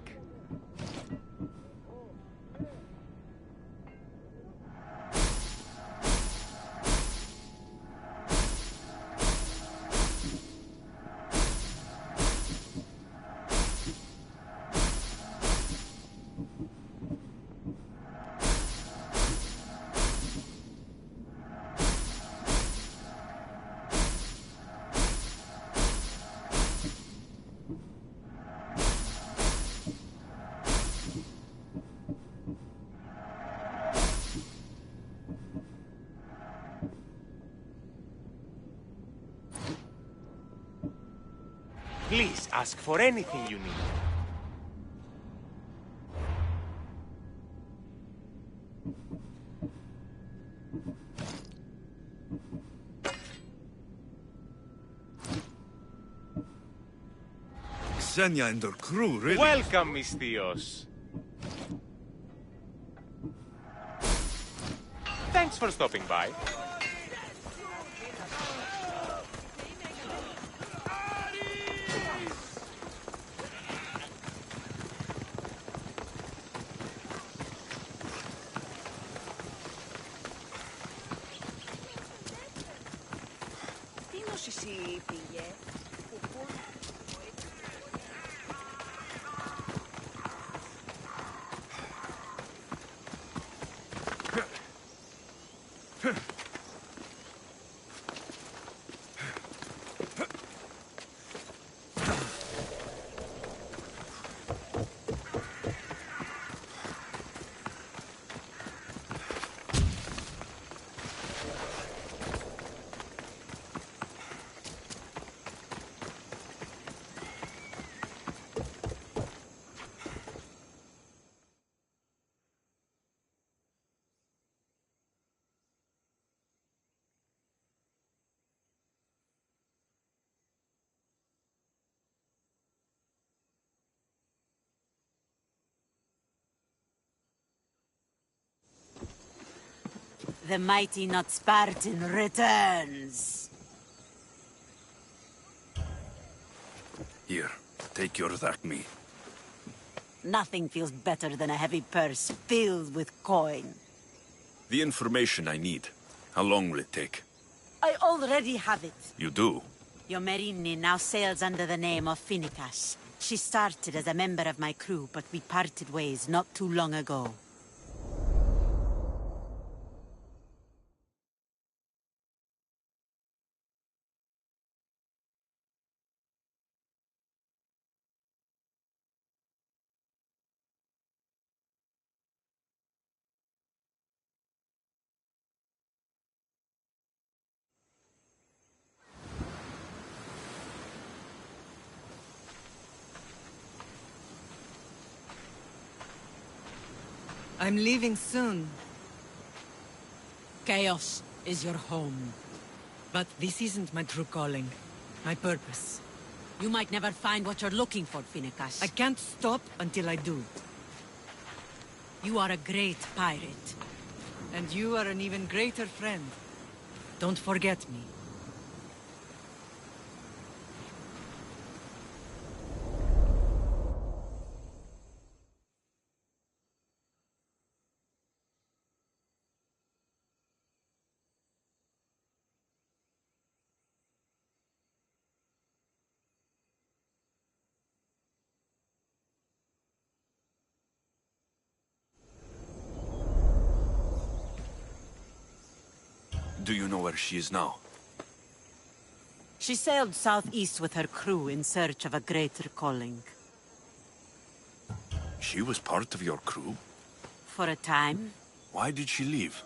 Please ask for anything you need. Xenia and her crew, really? Welcome, Miss Theos. Thanks for stopping by. The mighty not Spartan returns. Here, take your drachmi. Nothing feels better than a heavy purse filled with coin. The information I need. How long will it take? I already have it. You do? Your Merini now sails under the name of Finikas. She started as a member of my crew, but we parted ways not too long ago. I'm leaving soon. Chaos is your home. But this isn't my true calling. My purpose. You might never find what you're looking for, Finikas. I can't stop until I do. You are a great pirate. And you are an even greater friend. Don't forget me. Do you know where she is now? She sailed southeast with her crew in search of a greater calling. She was part of your crew? For a time. Why did she leave?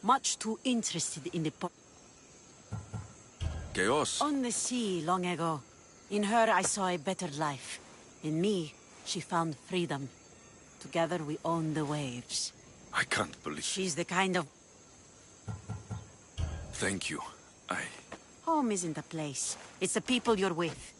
Much too interested in the Chaos? On the sea, long ago. In her, I saw a better life. In me, she found freedom. Together, we own the waves. I can't believe... She's the kind of... Thank you. Home isn't a place. It's the people you're with.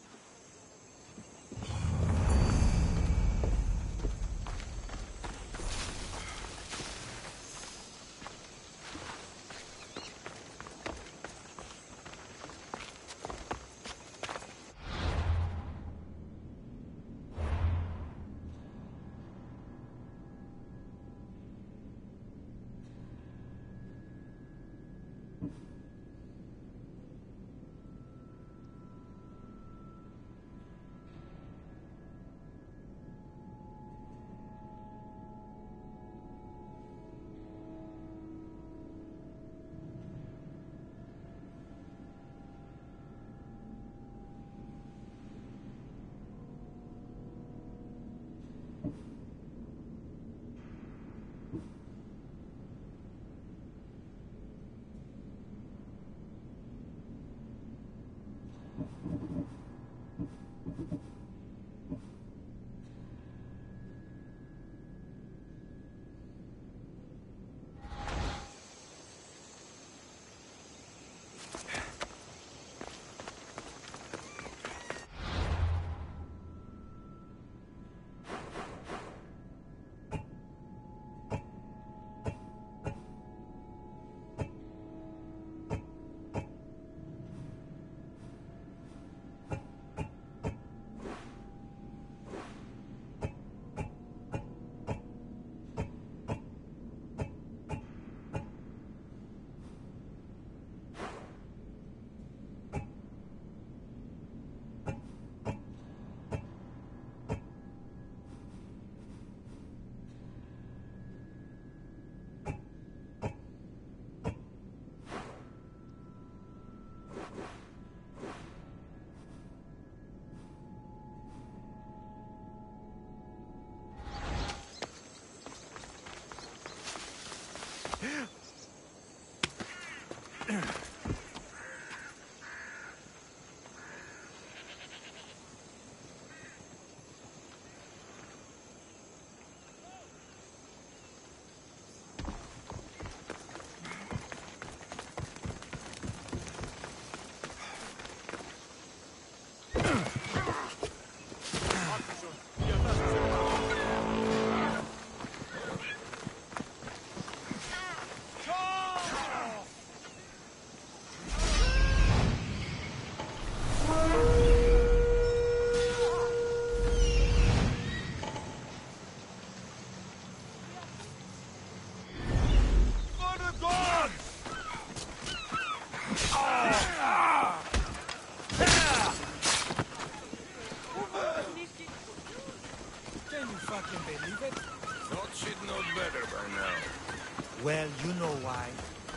Well, you know why.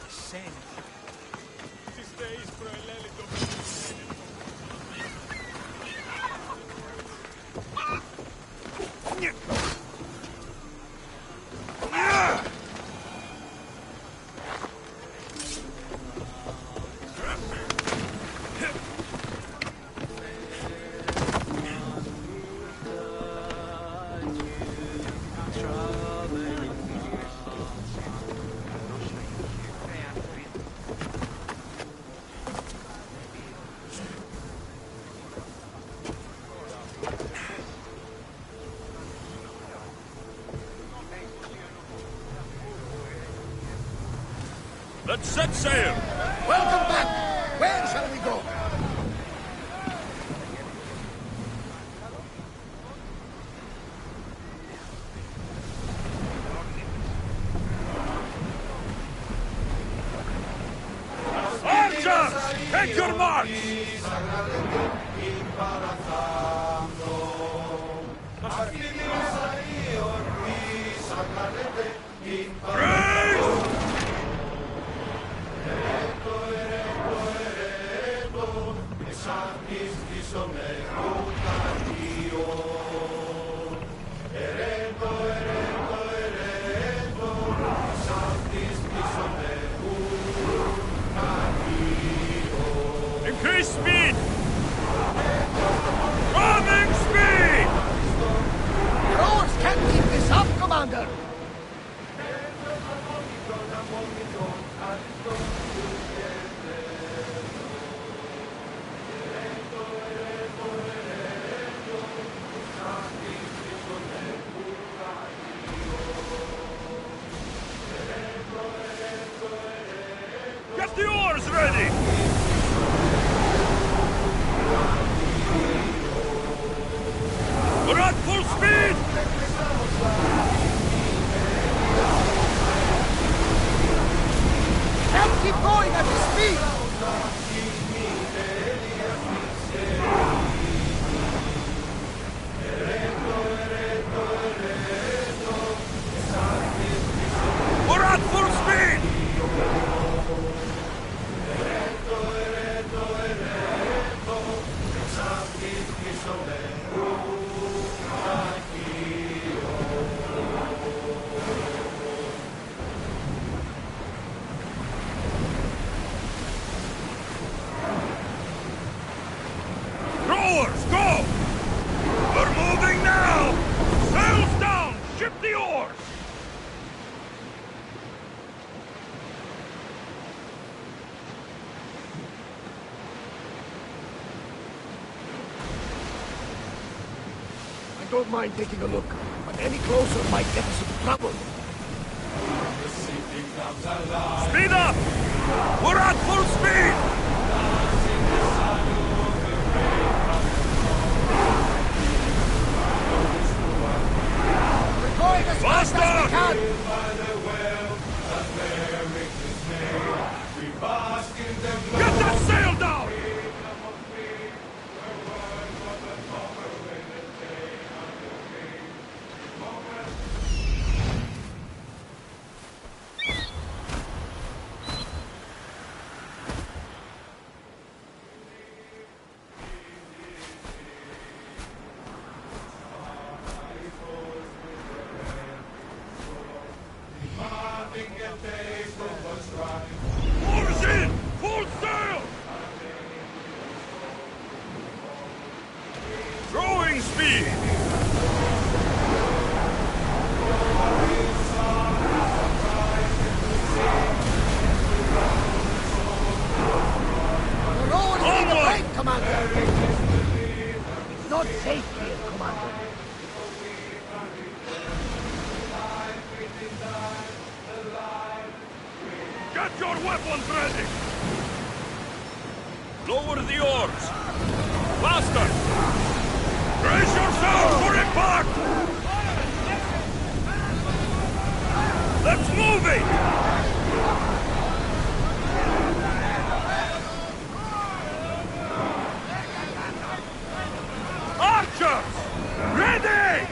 Same. Let's set sail! Welcome back! Where shall we go? Archers! Take your march! Praise! ready! We're at full speed! Can't keep going at this speed! We're at full speed! Rowers, go! We're moving now! Sails down! Ship the oars! I don't mind taking a look, but any closer might get us into trouble. Speed up! We're at full speed! We're going as fast as we can! Get that sail down! Oars in! Full sail! Rowing speed! The rowers need a break, Commander! It's not safe here, Commander. Get your weapons ready! Lower the oars! Faster! Brace yourselves for impact! Let's move it! Archers! Ready!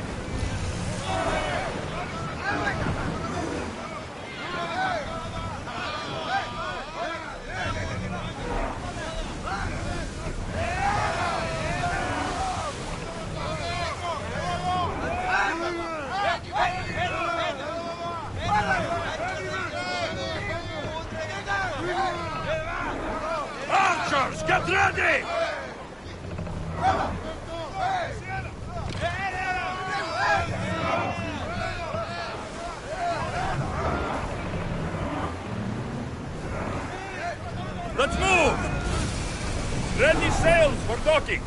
Archers, get ready! Let's move! Ready sails for docking!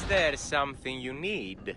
there something you need?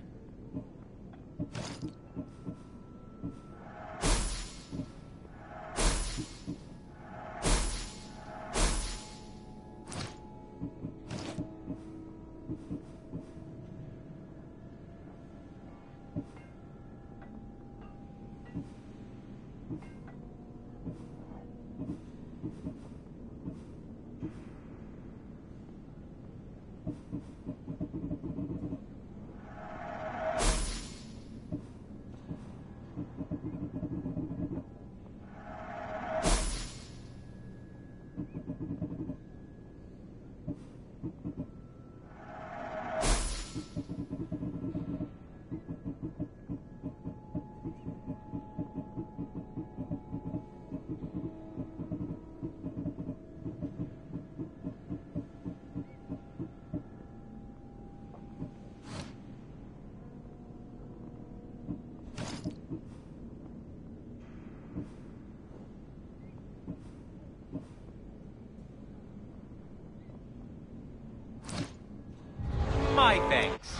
My thanks.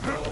Huh?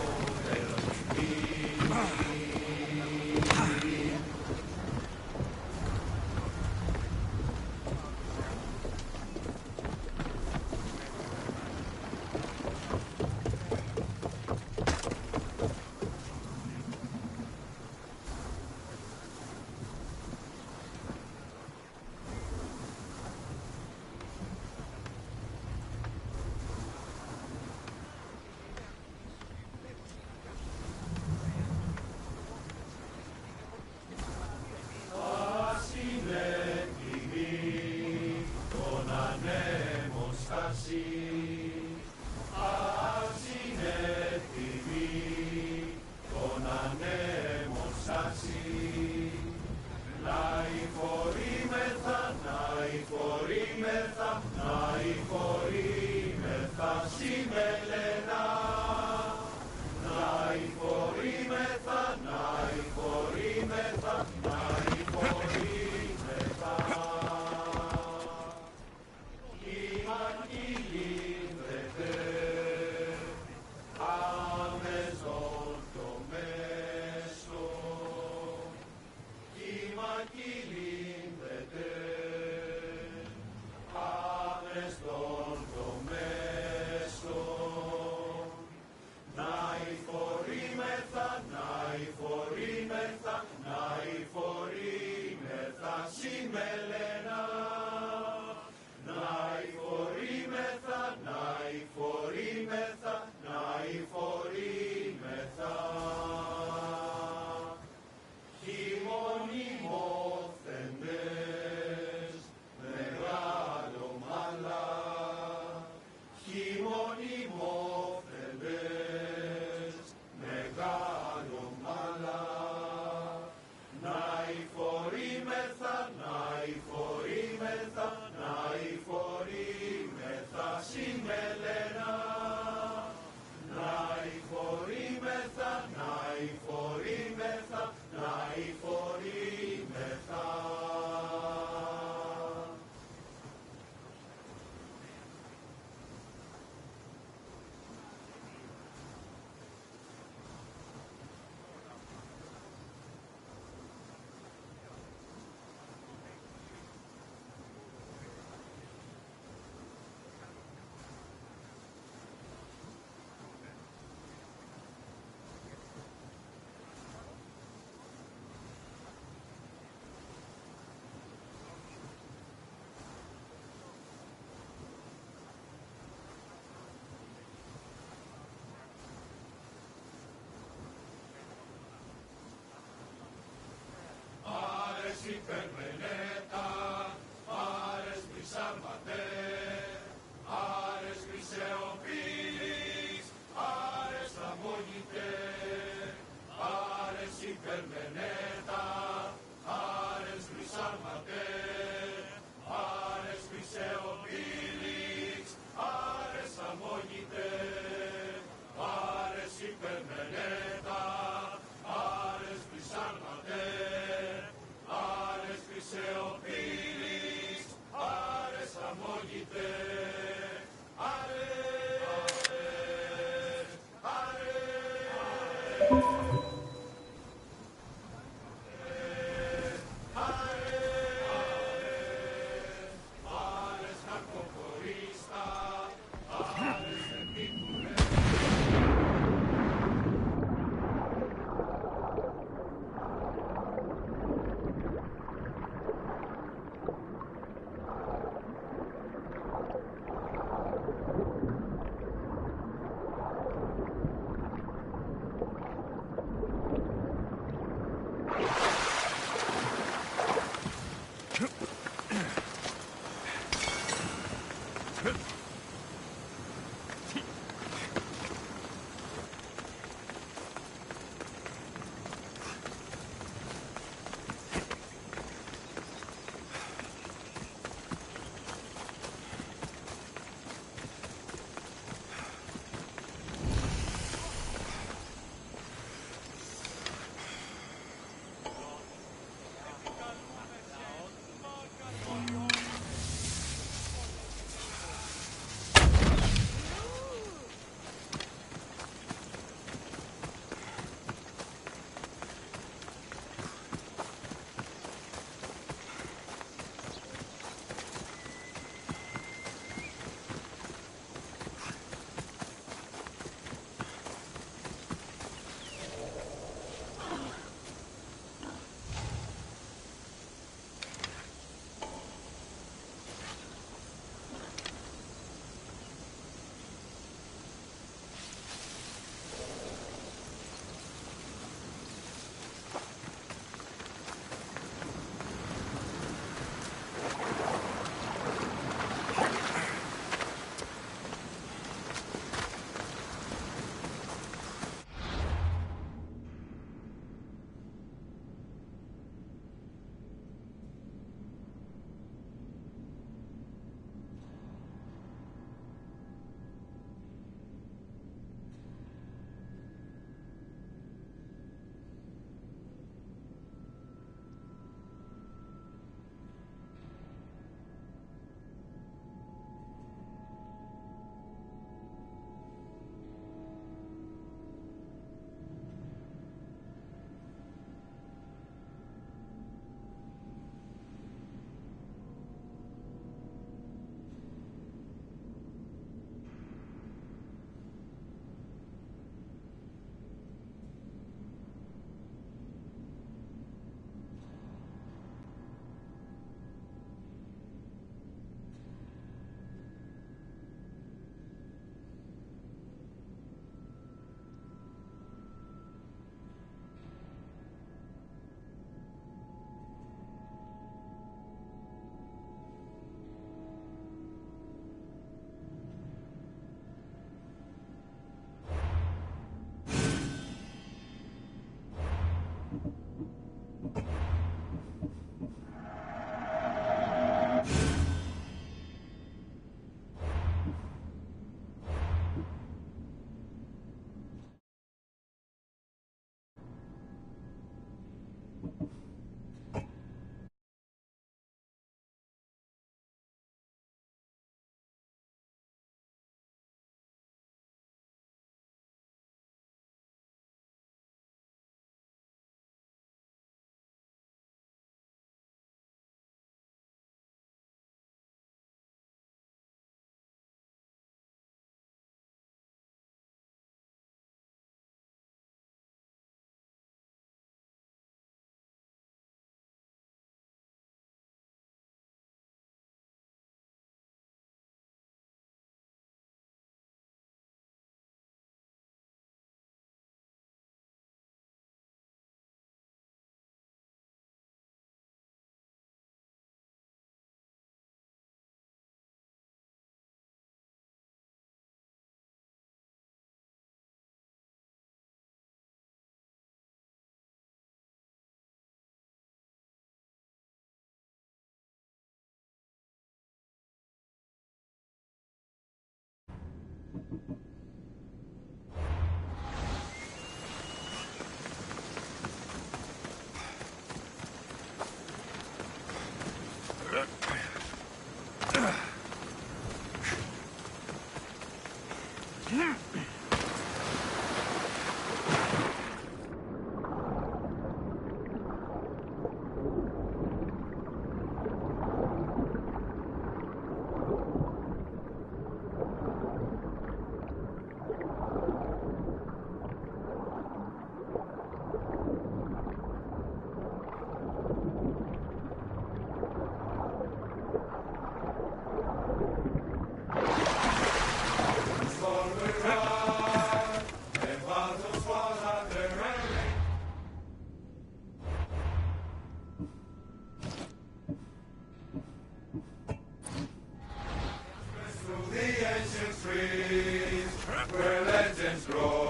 nations grow.